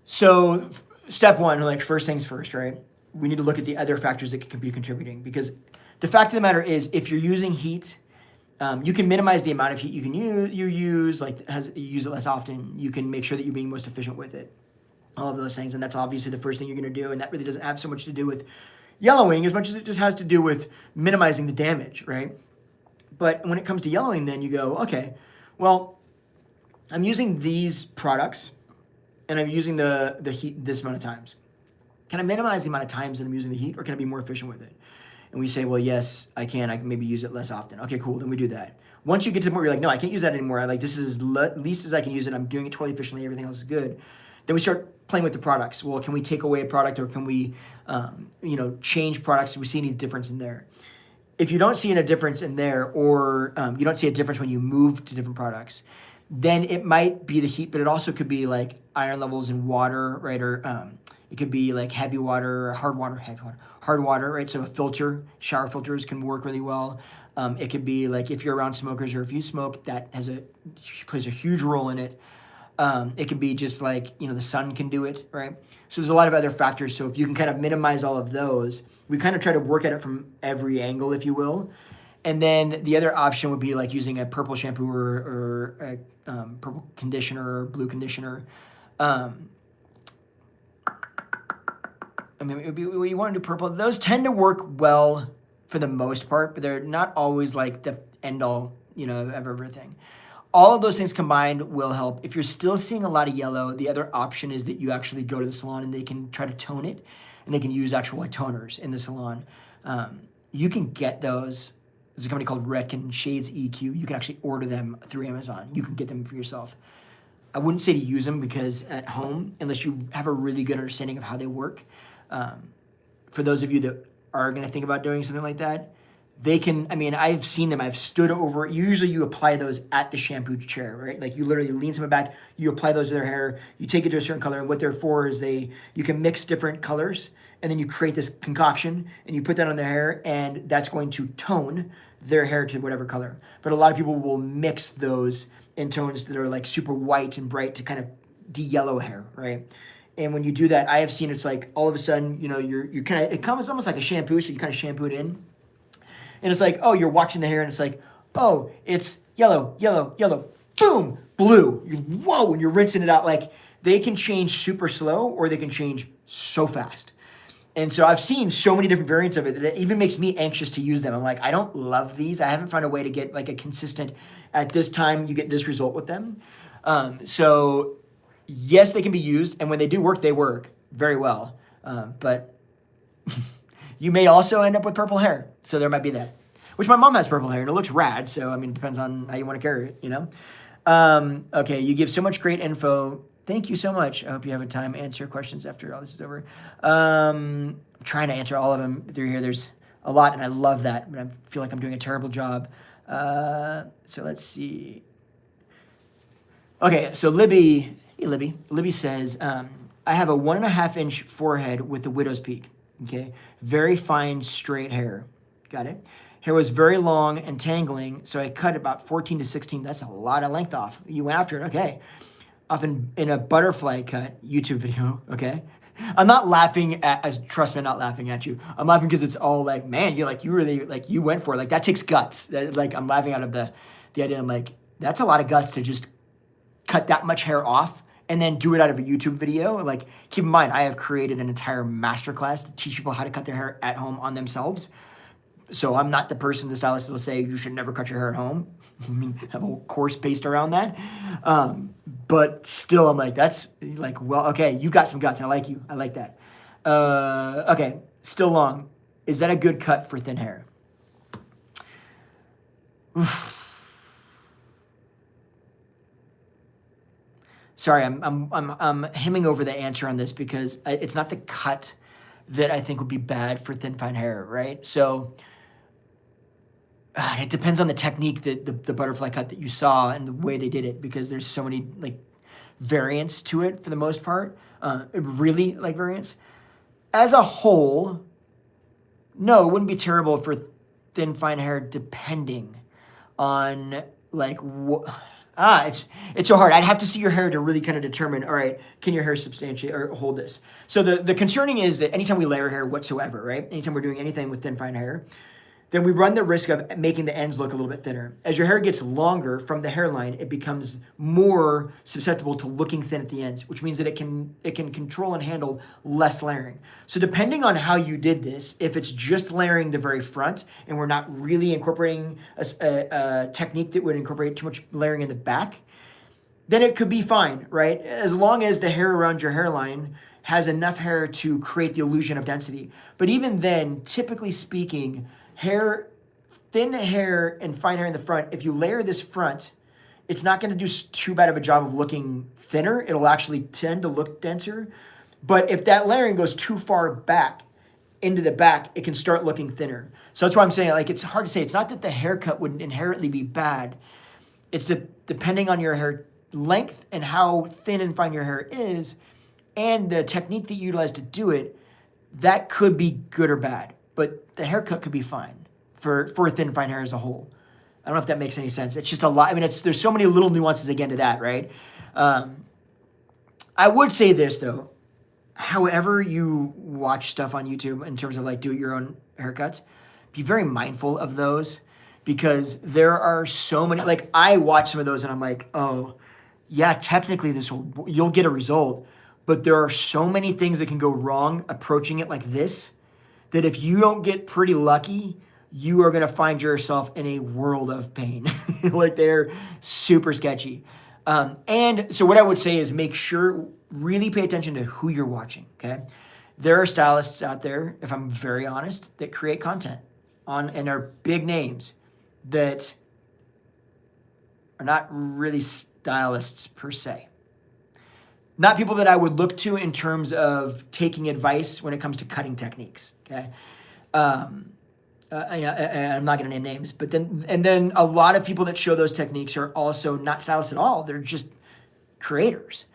So step one, like, first things first, right? We need to look at the other factors that can be contributing, because the fact of the matter is, if you're using heat, you can minimize the amount of heat you use, like, you use it less often. You can make sure that you're being most efficient with it. All of those things, and that's obviously the first thing you're going to do, and that really doesn't have so much to do with yellowing as much as it just has to do with minimizing the damage, right? But when it comes to yellowing, then you go, okay, well, I'm using these products, and I'm using the heat this amount of times. Can I minimize the amount of times that I'm using the heat, or can I be more efficient with it? And we say, well, yes, I can. I can maybe use it less often. Okay, cool. Then we do that. Once you get to the point where you're like, no, I can't use that anymore. This is least as I can use it. I'm doing it totally efficiently. Everything else is good. Then we start playing with the products. Well, can we take away a product, or can we, change products? Do we see any difference in there? If you don't see a difference in there, or you don't see a difference when you move to different products, then it might be the heat, but it also could be like iron levels in water, right? Or it could be like heavy water, or hard water, right? So a filter, shower filters can work really well. It could be like if you're around smokers, or if you smoke, that plays a huge role in it. It can be just like, the sun can do it, right? So there's a lot of other factors. So if you can kind of minimize all of those, we kind of try to work at it from every angle, if you will. And then the other option would be like using a purple shampoo, or a purple conditioner, or blue conditioner. It would be, you want to do purple. Those tend to work well for the most part, but they're not always like the end all, of everything. All of those things combined will help. If you're still seeing a lot of yellow, the other option is that you actually go to the salon and they can try to tone it, and they can use actual toners in the salon. You can get those. There's a company called Reckon Shades EQ. You can actually order them through Amazon. You can get them for yourself. I wouldn't say to use them because at home, unless you have a really good understanding of how they work. For those of you that are going to think about doing something like that, they can, I've seen them. I've stood over. Usually you apply those at the shampoo chair, right? Like you literally lean someone back, you apply those to their hair, you take it to a certain color, and what they're for is you can mix different colors, and then you create this concoction, and you put that on their hair, and that's going to tone their hair to whatever color. But a lot of people will mix those in tones that are like super white and bright to kind of de-yellow hair, right? And when you do that, I have seen it's like all of a sudden, you're kind of, it comes almost like a shampoo, so you kind of shampoo it in. And it's like, oh, you're watching the hair, and it's like, oh, it's yellow, yellow, yellow, boom, blue. Whoa, and you're rinsing it out. Like, they can change super slow or they can change so fast. And so I've seen so many different variants of it that it even makes me anxious to use them. I'm like, I don't love these. I haven't found a way to get like a consistent, at this time, you get this result with them. So yes, they can be used. And when they do work, they work very well. But you may also end up with purple hair. So there might be that. Which my mom has purple hair and it looks rad. So, I mean, it depends on how you want to carry it, you know? Okay, you give so much great info. Thank you so much. I hope you have a time to answer questions after all this is over. I'm trying to answer all of them through here. There's a lot, and I love that, but I feel like I'm doing a terrible job. So let's see. Okay, so Libby, hey Libby. Libby says, I have a 1.5-inch forehead with a widow's peak. Okay, very fine, straight hair. Got it? Hair was very long and tangling, so I cut about 14 to 16. That's a lot of length off. You went after it, okay. Often in a butterfly cut YouTube video, okay? I'm not laughing at, trust me, I'm not laughing at you. I'm laughing because it's all like, man, you really, like, you went for it. Like, that takes guts. Like, I'm laughing out of the idea. I'm like, that's a lot of guts to just cut that much hair off and then do it out of a YouTube video. Like, keep in mind, I have created an entire masterclass to teach people how to cut their hair at home on themselves. So I'm not the person, the stylist, that will say you should never cut your hair at home. I mean, have a whole course based around that. But still, I'm like, that's like, well, okay, you've got some guts. I like you. I like that. Okay, still long. Is that a good cut for thin hair? Sorry, I'm hemming over the answer on this because it's not the cut that I think would be bad for thin, fine hair, right? So it depends on the technique, the butterfly cut that you saw and the way they did it, because there's so many like variants to it for the most part. Really like variants. As a whole, no, it wouldn't be terrible for thin, fine hair, depending on like it's so hard. I'd have to see your hair to really kind of determine, all right, can your hair substantiate or hold this? So the concerning is that anytime we layer hair whatsoever, right? Anytime we're doing anything with thin, fine hair, then we run the risk of making the ends look a little bit thinner. As your hair gets longer from the hairline, it becomes more susceptible to looking thin at the ends, which means that it can control and handle less layering. So depending on how you did this, if it's just layering the very front and we're not really incorporating a technique that would incorporate too much layering in the back, then it could be fine, right? As long as the hair around your hairline has enough hair to create the illusion of density. But even then, typically speaking, thin hair and fine hair in the front, if you layer this front, it's not going to do too bad of a job of looking thinner. It'll actually tend to look denser. But if that layering goes too far back into the back, it can start looking thinner. So that's why I'm saying, like, it's hard to say. It's not that the haircut would inherently be bad. It's that depending on your hair length and how thin and fine your hair is and the technique that you utilize to do it, that could be good or bad. But the haircut could be fine for thin, fine hair as a whole. I don't know if that makes any sense. It's just a lot. I mean, there's so many little nuances again to that, right? I would say this, though. However you watch stuff on YouTube in terms of like do your own haircuts, be very mindful of those, because there are so many, like I watch some of those and I'm like, oh, yeah, technically you'll get a result, but there are so many things that can go wrong approaching it like this, that if you don't get pretty lucky, you are going to find yourself in a world of pain. Like, they're super sketchy. And so what I would say is make sure, really pay attention to who you're watching, okay? There are stylists out there, if I'm very honest, that create content and are big names that are not really stylists per se. Not people that I would look to in terms of taking advice when it comes to cutting techniques, okay? I'm not going to name names, but then a lot of people that show those techniques are also not stylists at all. They're just creators.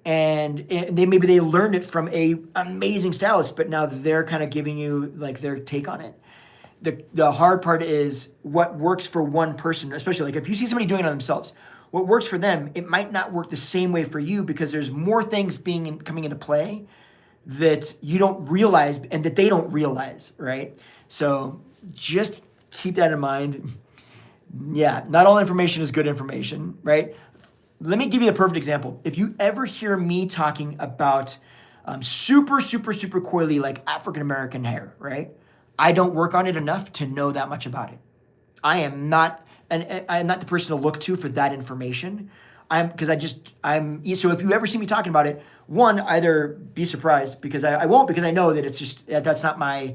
And maybe they learned it from a amazing stylist, but now they're kind of giving you like their take on it. The hard part is what works for one person, especially like if you see somebody doing it on themselves, what works for them, it might not work the same way for you, because there's more things coming into play that you don't realize and that they don't realize, right? So just keep that in mind. Yeah, not all information is good information, right? let me give you a perfect example. If you ever hear me talking about super, super, super coily, like African-American hair, right? I don't work on it enough to know that much about it. I am not the person to look to for that information. So if you ever see me talking about it, one, either be surprised because I won't, because I know that it's just, that's not my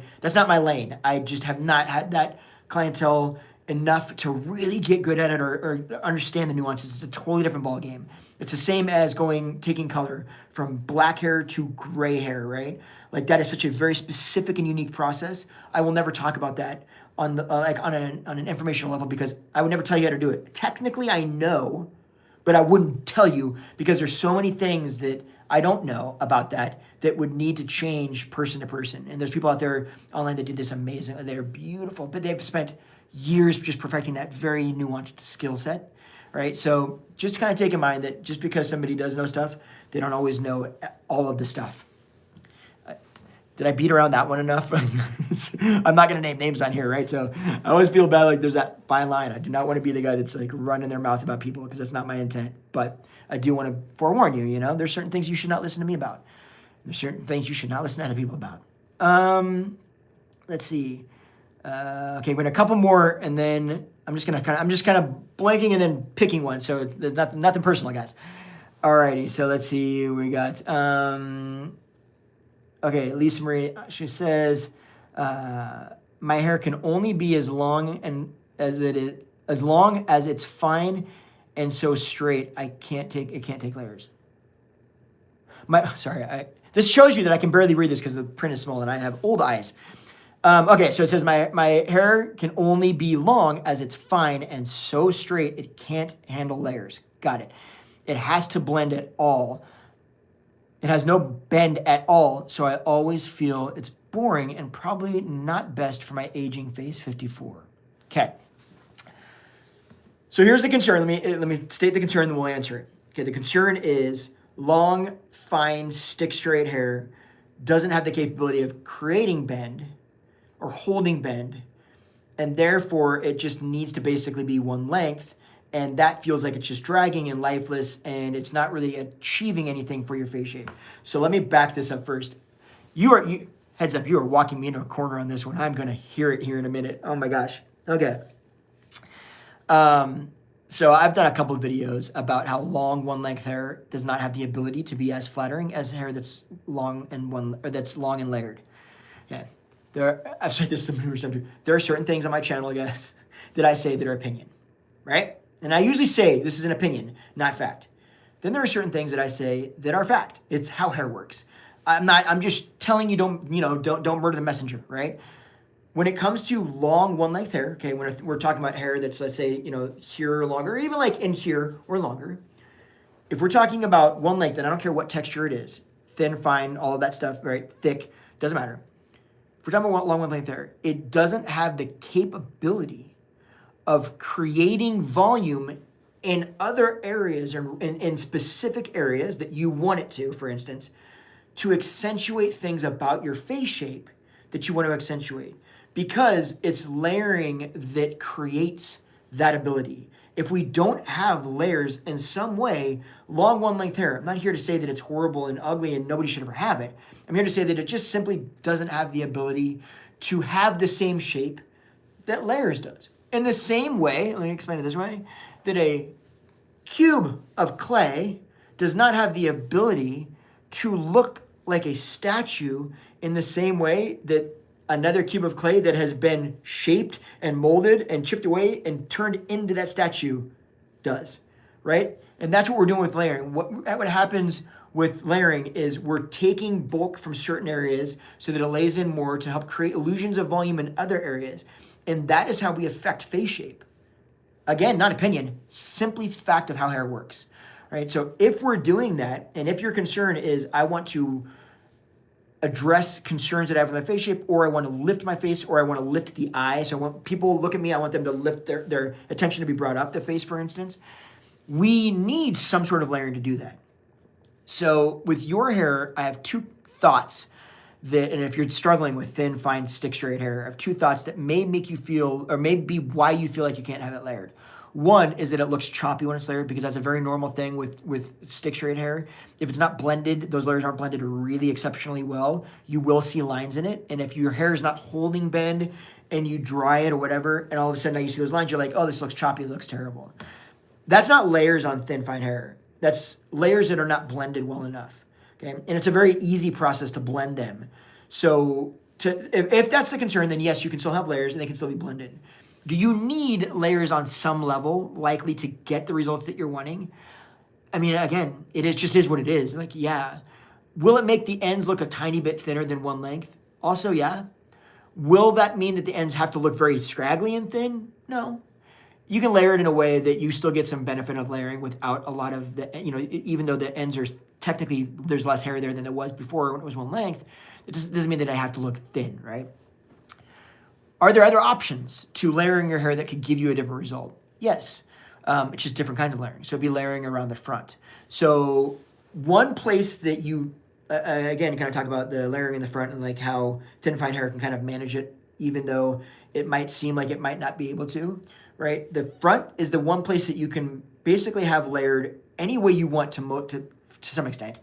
lane. I just have not had that clientele enough to really get good at it or understand the nuances. It's a totally different ball game. It's the same as taking color from black hair to gray hair, right? Like that is such a very specific and unique process. I will never talk about that on an informational level because I would never tell you how to do it. Technically, I know, but I wouldn't tell you because there's so many things that I don't know about that would need to change person to person. And there's people out there online that do this amazing. They're beautiful, but they've spent years just perfecting that very nuanced skill set, right? So just kind of take in mind that just because somebody does know stuff, they don't always know all of the stuff. Did I beat around that one enough? I'm not going to name names on here, right? So I always feel bad, like there's that fine line. I do not want to be the guy that's like running their mouth about people because that's not my intent. But I do want to forewarn you, there's certain things you should not listen to me about. There's certain things you should not listen to other people about. Let's see. Okay, we're gonna a couple more, and then I'm just kind of blanking and then picking one. So there's nothing personal, guys. Alrighty, so let's see. We got okay, Lisa Marie. She says, my hair can only be as long as it's fine and so straight. It can't take layers. This shows you that I can barely read this because the print is small and I have old eyes. Okay, so it says my hair can only be long as it's fine and so straight it can't handle layers. Got it. It has to blend at all. It has no bend at all, so I always feel it's boring and probably not best for my aging face, 54. Okay. So here's the concern. Let me state the concern, then we'll answer it. Okay, the concern is long, fine, stick straight hair doesn't have the capability of creating bend or holding bend, and therefore it just needs to basically be one length, and that feels like it's just dragging and lifeless, and it's not really achieving anything for your face shape. So let me back this up first. Heads up, you are walking me into a corner on this one. I'm gonna hear it here in a minute. Oh my gosh. Okay. So I've done a couple of videos about how long one length hair does not have the ability to be as flattering as hair that's long and layered. Yeah. I've said this to numerous times too. There are certain things on my channel, guys, that I say that are opinion, right? And I usually say this is an opinion, not fact. Then there are certain things that I say that are fact. It's how hair works. I'm just telling you don't murder the messenger, right? When it comes to long one length hair, okay, when we're talking about hair that's, let's say, here or longer, or even like in here or longer, if we're talking about one length, and I don't care what texture it is, thin, fine, all of that stuff, right, thick, doesn't matter. If we're talking about long one length hair, it doesn't have the capability of creating volume in other areas or in specific areas that you want it to, for instance, to accentuate things about your face shape that you want to accentuate, because it's layering that creates that ability. If we don't have layers in some way, long one length hair, I'm not here to say that it's horrible and ugly and nobody should ever have it. I'm here to say that it just simply doesn't have the ability to have the same shape that layers does. In the same way, let me explain it this way, that a cube of clay does not have the ability to look like a statue in the same way that another cube of clay that has been shaped and molded and chipped away and turned into that statue does, right? And that's what we're doing with layering. What happens with layering is we're taking bulk from certain areas so that it lays in more to help create illusions of volume in other areas. And that is how we affect face shape. Again, not opinion, simply fact of how hair works, right? So if we're doing that, and if your concern is I want to address concerns that I have with my face shape, or I want to lift my face, or I want to lift the eye, so when people look at me, I want them to lift their attention to be brought up, the face, for instance, we need some sort of layering to do that. So with your hair, I have two thoughts that, and if you're struggling with thin, fine, stick straight hair, I have two thoughts that may make you feel, or may be why you feel like you can't have it layered. One is that it looks choppy when it's layered, because that's a very normal thing with stick straight hair. If it's not blended, those layers aren't blended really exceptionally well, you will see lines in it. And if your hair is not holding bend and you dry it or whatever, and all of a sudden now you see those lines, you're like, oh, this looks choppy, it looks terrible. That's not layers on thin, fine hair. That's layers that are not blended well enough. Okay, and it's a very easy process to blend them. So if that's the concern, then yes, you can still have layers and they can still be blended. Do you need layers on some level likely to get the results that you're wanting? I mean, again, just is what it is. Like, yeah. Will it make the ends look a tiny bit thinner than one length? Also, yeah. Will that mean that the ends have to look very scraggly and thin? No. You can layer it in a way that you still get some benefit of layering without a lot of the, even though the ends are technically, there's less hair there than there was before when it was one length, it doesn't mean that I have to look thin, right? Are there other options to layering your hair that could give you a different result? Yes. It's just different kinds of layering. So it'd be layering around the front. So one place that you, again, kind of talk about the layering in the front and like how thin fine hair can kind of manage it, even though it might seem like it might not be able to, right? The front is the one place that you can basically have layered any way you want to some extent,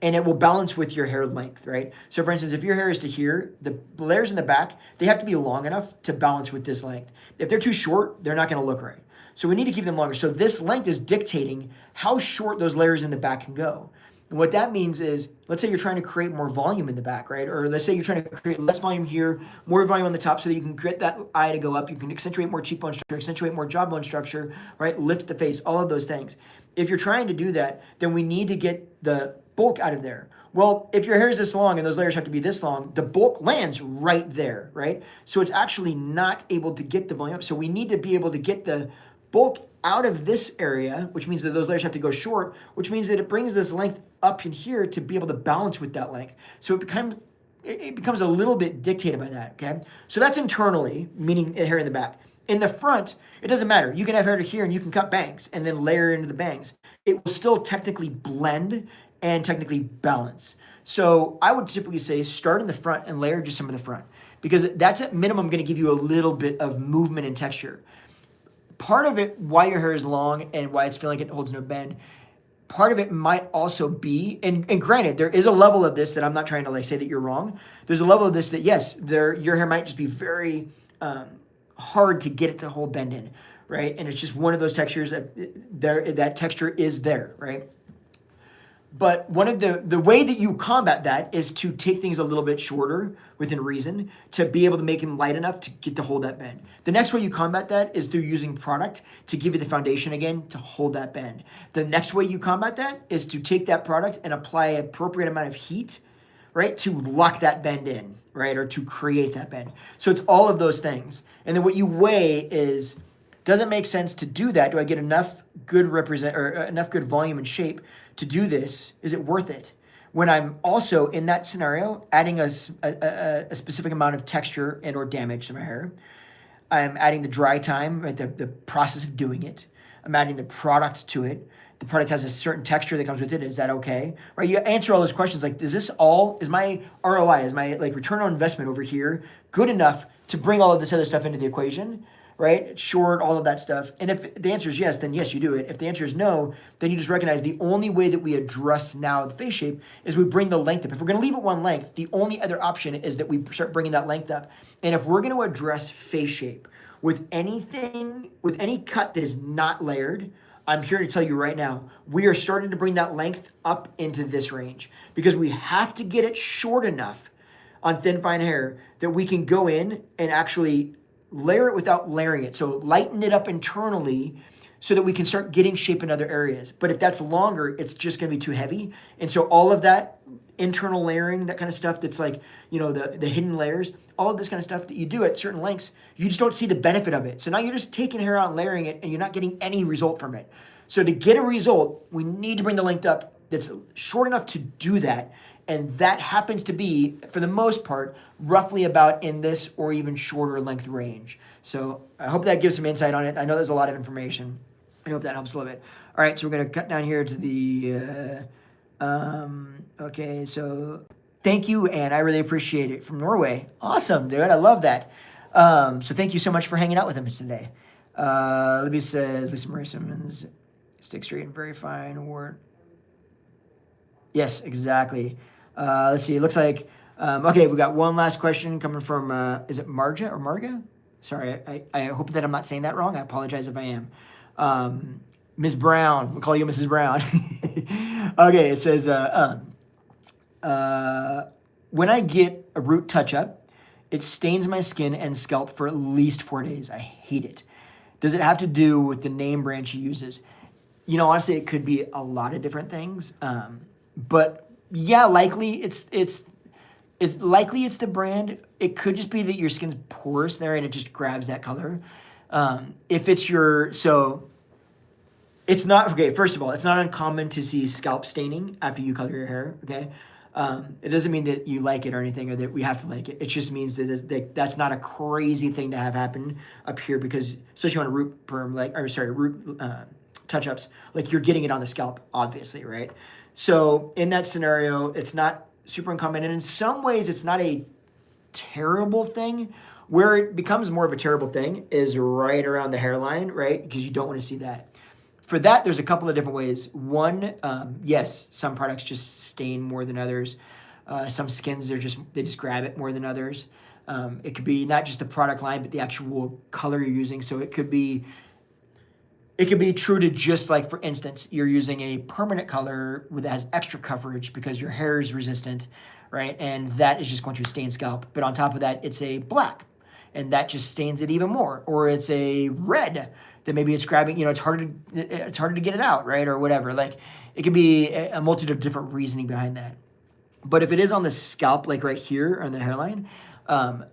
and it will balance with your hair length, right? So for instance, if your hair is to here, the layers in the back, they have to be long enough to balance with this length. If they're too short, they're not gonna look right. So we need to keep them longer. So this length is dictating how short those layers in the back can go. And what that means is, let's say you're trying to create more volume in the back, right? Or let's say you're trying to create less volume here, more volume on the top so that you can get that eye to go up. You can accentuate more cheekbone structure, accentuate more jawbone structure, right? Lift the face, all of those things. If you're trying to do that, then we need to get the bulk out of there. Well, if your hair is this long and those layers have to be this long, the bulk lands right there, right? So it's actually not able to get the volume up. So we need to be able to get the bulk out of this area, which means that those layers have to go short, which means that it brings this length up in here to be able to balance with that length. So it becomes a little bit dictated by that, okay? So that's internally, meaning hair in the back. In the front, it doesn't matter. You can have hair to here and you can cut bangs and then layer into the bangs. It will still technically blend and technically balance. So I would typically say start in the front and layer just some of the front, because that's at minimum going to give you a little bit of movement and texture. Part of it, why your hair is long and why it's feeling like it holds no bend, part of it might also be, and granted, there is a level of this that I'm not trying to like say that you're wrong. There's a level of this that yes, your hair might just be very hard to get it to hold bend in, right? And it's just one of those textures that texture is there, right? But one of the way that you combat that is to take things a little bit shorter within reason to be able to make them light enough to get to hold that bend. The next way you combat that is through using product to give you the foundation again to hold that bend. The next way you combat that is to take that product and apply an appropriate amount of heat, right, to lock that bend in, right, or to create that bend. So it's all of those things. And then what you weigh is, does it make sense to do that? Do I get enough good enough good volume and shape to do this? Is it worth it? When I'm also in that scenario adding a specific amount of texture and or damage to my hair, I'm adding the dry time, right, the process of doing it. I'm adding the product to it. The product has a certain texture that comes with it. Is that okay? Right? You answer all those questions like, is my ROI, is my like return on investment over here good enough to bring all of this other stuff into the equation? Right? Short, all of that stuff. And if the answer is yes, then yes, you do it. If the answer is no, then you just recognize the only way that we address now the face shape is we bring the length up. If we're going to leave it one length, the only other option is that we start bringing that length up. And if we're going to address face shape with any cut that is not layered, I'm here to tell you right now, we are starting to bring that length up into this range because we have to get it short enough on thin, fine hair that we can go in and actually layer it without layering it. So lighten it up internally so that we can start getting shape in other areas. But if that's longer, it's just going to be too heavy. And so all of that internal layering, that kind of stuff that's like, the hidden layers, all of this kind of stuff that you do at certain lengths, you just don't see the benefit of it. So now you're just taking hair out and layering it and you're not getting any result from it. So to get a result, we need to bring the length up that's short enough to do that. And that happens to be, for the most part, roughly about in this or even shorter length range. So I hope that gives some insight on it. I know there's a lot of information. I hope that helps a little bit. All right, so we're going to cut down here to the, okay, so thank you, Anne. I really appreciate it. From Norway. Awesome, dude. I love that. So thank you so much for hanging out with us today. Libby says, Lisa Marie Simmons, stick straight and very fine word. Yes, exactly. Let's see. It looks like, okay, we got one last question coming from, is it Marja or Marga? Sorry, I hope that I'm not saying that wrong. I apologize if I am. Ms. Brown, we'll call you Mrs. Brown. Okay, it says, when I get a root touch-up, it stains my skin and scalp for at least 4 days. I hate it. Does it have to do with the name brand she uses? You know, honestly, it could be a lot of different things. But yeah, likely it's likely it's the brand. It could just be that your skin's porous there and it just grabs that color. If it's it's not, okay, first of all, it's not uncommon to see scalp staining after you color your hair, okay? It doesn't mean that you like it or anything or that we have to like it. It just means that that's not a crazy thing to have happen up here because, especially on a root perm, root touch-ups, like you're getting it on the scalp, obviously, right? So in that scenario, it's not super uncommon. And in some ways, it's not a terrible thing. Where it becomes more of a terrible thing is right around the hairline, right? Because you don't want to see that. For that, there's a couple of different ways. One, yes, some products just stain more than others. Some skins, they just grab it more than others. It could be not just the product line, but the actual color you're using. So it could be true to just like, for instance, you're using a permanent color that has extra coverage because your hair is resistant, right? And that is just going to stain scalp. But on top of that, it's a black, and that just stains it even more. Or it's a red that maybe it's grabbing, you know, it's harder to get it out, right? Or whatever. Like, it could be a multitude of different reasoning behind that. But if it is on the scalp, like right here on the hairline,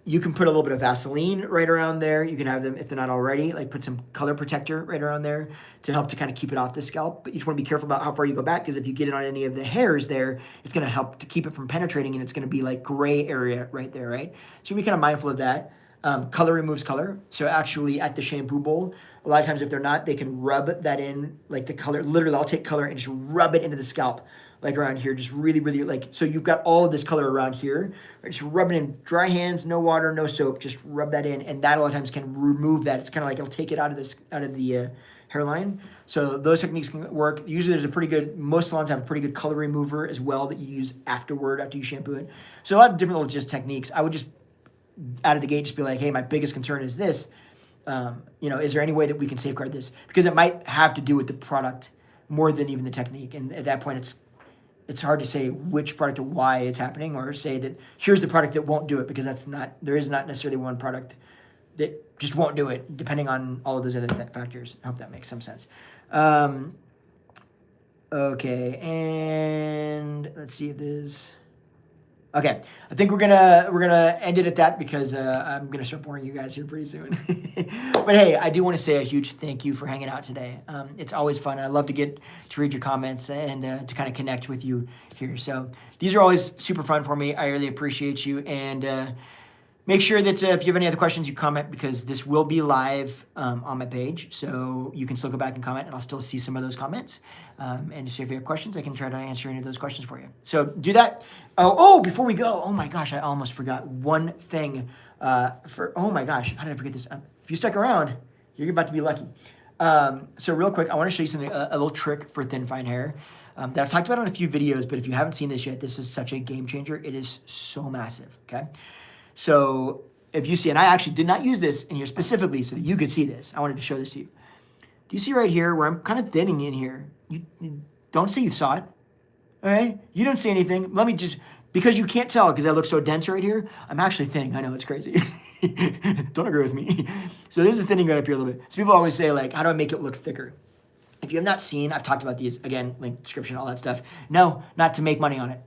you can put a little bit of Vaseline right around there. You can have them, if they're not already, like put some color protector right around there to help to kind of keep it off the scalp. But you just want to be careful about how far you go back, because if you get it on any of the hairs there, it's going to help to keep it from penetrating, and it's going to be like gray area right there, right? So be kind of mindful of that. Color removes color. So actually at the shampoo bowl, a lot of times if they're not, they can rub that in, like the color. Literally, I'll take color and just rub it into the scalp, like around here, just really, really, like, so you've got all of this color around here, right? Just rub it in, dry hands, no water, no soap, just rub that in, and that a lot of times can remove that. It's kind of like it'll take it out of the hairline. So those techniques can work. Usually there's a pretty good, most salons have a pretty good color remover as well that you use after you shampoo it. So a lot of different little just techniques. I would just, out of the gate, just be like, hey, my biggest concern is this. You know, is there any way that we can safeguard this? Because it might have to do with the product more than even the technique. And at that point, it's hard to say which product or why it's happening, or say that here's the product that won't do it, because there is not necessarily one product that just won't do it, depending on all of those other factors. I hope that makes some sense. Okay, and let's see if there's... Okay, I think we're gonna end it at that, because I'm gonna start boring you guys here pretty soon. But hey, I do want to say a huge thank you for hanging out today. It's always fun. I love to get to read your comments and to kind of connect with you here. So these are always super fun for me. I really appreciate you, and make sure that if you have any other questions, you comment, because this will be live on my page. So you can still go back and comment, and I'll still see some of those comments. And if you have questions, I can try to answer any of those questions for you. So do that. Oh, before we go, oh my gosh, I almost forgot one thing. Oh my gosh, how did I forget this? If you stuck around, you're about to be lucky. So real quick, I want to show you something, a little trick for thin, fine hair that I've talked about on a few videos, but if you haven't seen this yet, this is such a game changer. It is so massive, okay? So if you see, and I actually did not use this in here specifically so that you could see this. I wanted to show this to you. Do you see right here where I'm kind of thinning in here? You don't say you saw it, okay? You don't see anything. Let me just, because you can't tell because I look so dense right here, I'm actually thinning. I know, it's crazy. Don't agree with me. So this is thinning right up here a little bit. So people always say, like, how do I make it look thicker? If you have not seen, I've talked about these, again, link, description, all that stuff. No, not to make money on it.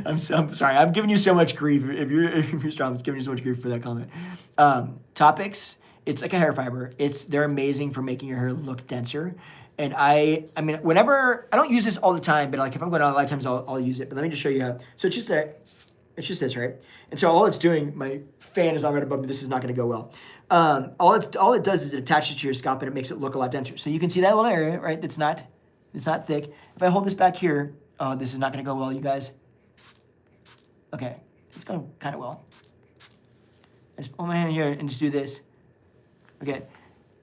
I'm sorry, I'm giving you so much grief. If you're strong, I'm giving you so much grief for that comment. Topics, it's like a hair fiber. They're amazing for making your hair look denser. And I mean, whenever, I don't use this all the time, but like if I'm going out a lot of times, I'll use it. But let me just show you how. So it's just this, right? And so all it's doing, my fan is not right above me. This is not going to go well. All it does is it attaches to your scalp, and it makes it look a lot denser. So you can see that little area, right? It's not thick. If I hold this back here, oh, this is not going to go well, you guys. Okay, it's going kind of well. I just pull my hand here and just do this. Okay,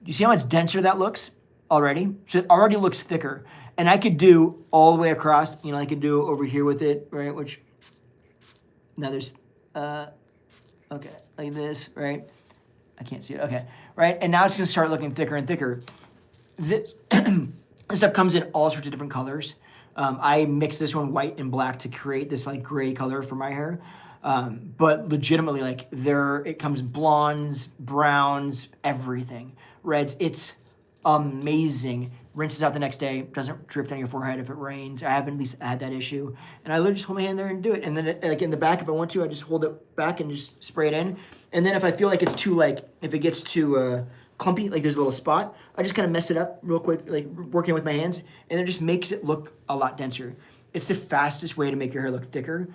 you see how much denser that looks already? So it already looks thicker. And I could do all the way across, you know, I could do over here with it, right? Which, now there's, okay, like this, right? I can't see it, okay, right? And now it's gonna start looking thicker and thicker. This, this stuff comes in all sorts of different colors. I mix this one white and black to create this like gray color for my hair. But legitimately, like it comes in blondes, browns, everything, reds. It's amazing. Rinses out the next day, doesn't drip down your forehead if it rains. I haven't at least had that issue. And I literally just hold my hand there and do it. And then like in the back, if I want to, I just hold it back and just spray it in. And then if I feel like it's too if it gets too clumpy, like there's a little spot, I just kind of mess it up real quick, like working with my hands, and it just makes it look a lot denser. It's the fastest way to make your hair look thicker,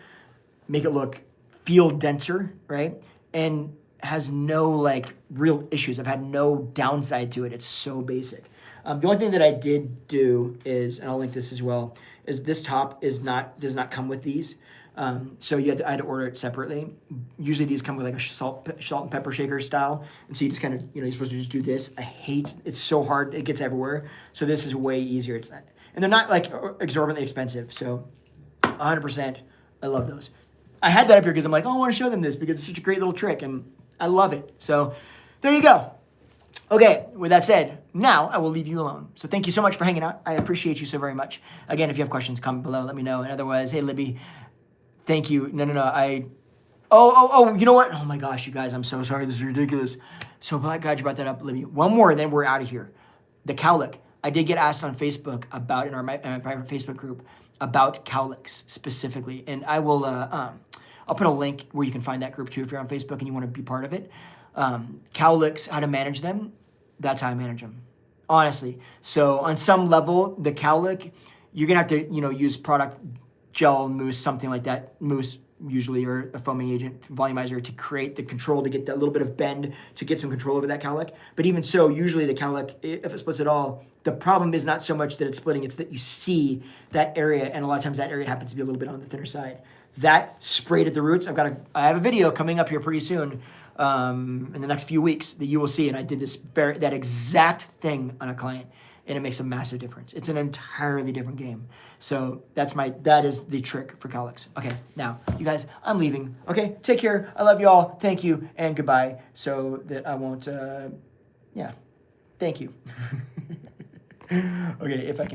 make it feel denser, right? And has no like real issues. I've had no downside to it. It's so basic. The only thing that I did do is, and I'll link this as well, is this top does not come with these. So I had to order it separately. Usually these come with like a salt and pepper shaker style. And so you just kind of, you're supposed to just do this. It's so hard. It gets everywhere. So this is way easier. And they're not like exorbitantly expensive. So 100%, I love those. I had that up here because I'm like, oh, I want to show them this because it's such a great little trick and I love it. So there you go. Okay, with that said, now I will leave you alone. So thank you so much for hanging out. I appreciate you so very much. Again, if you have questions, comment below, let me know. And otherwise, hey, Libby, thank you. No, you know what? Oh my gosh, you guys, I'm so sorry. This is ridiculous. So glad you brought that up, Libby. One more, and then we're out of here. The cowlick. I did get asked on Facebook about, in my private Facebook group, about cowlicks specifically. And I will, I'll put a link where you can find that group too if you're on Facebook and you want to be part of it. Cowlicks, how to manage them, that's how I manage them, honestly. So on some level, the cowlick, you're gonna have to, use product, gel, mousse, something like that, mousse usually, or a foaming agent, volumizer, to create the control, to get that little bit of bend, to get some control over that cowlick. But even so, usually the cowlick, if it splits at all, the problem is not so much that it's splitting, it's that you see that area, and a lot of times that area happens to be a little bit on the thinner side. That sprayed at the roots, I have a video coming up here pretty soon, in the next few weeks that you will see, and I did that exact thing on a client, and it makes a massive difference. It's an entirely different game. So that is the trick for cowlicks. Okay, now you guys, I'm leaving. Okay, take care. I love you all. Thank you and goodbye. So that I won't. Thank you. Okay, if I can.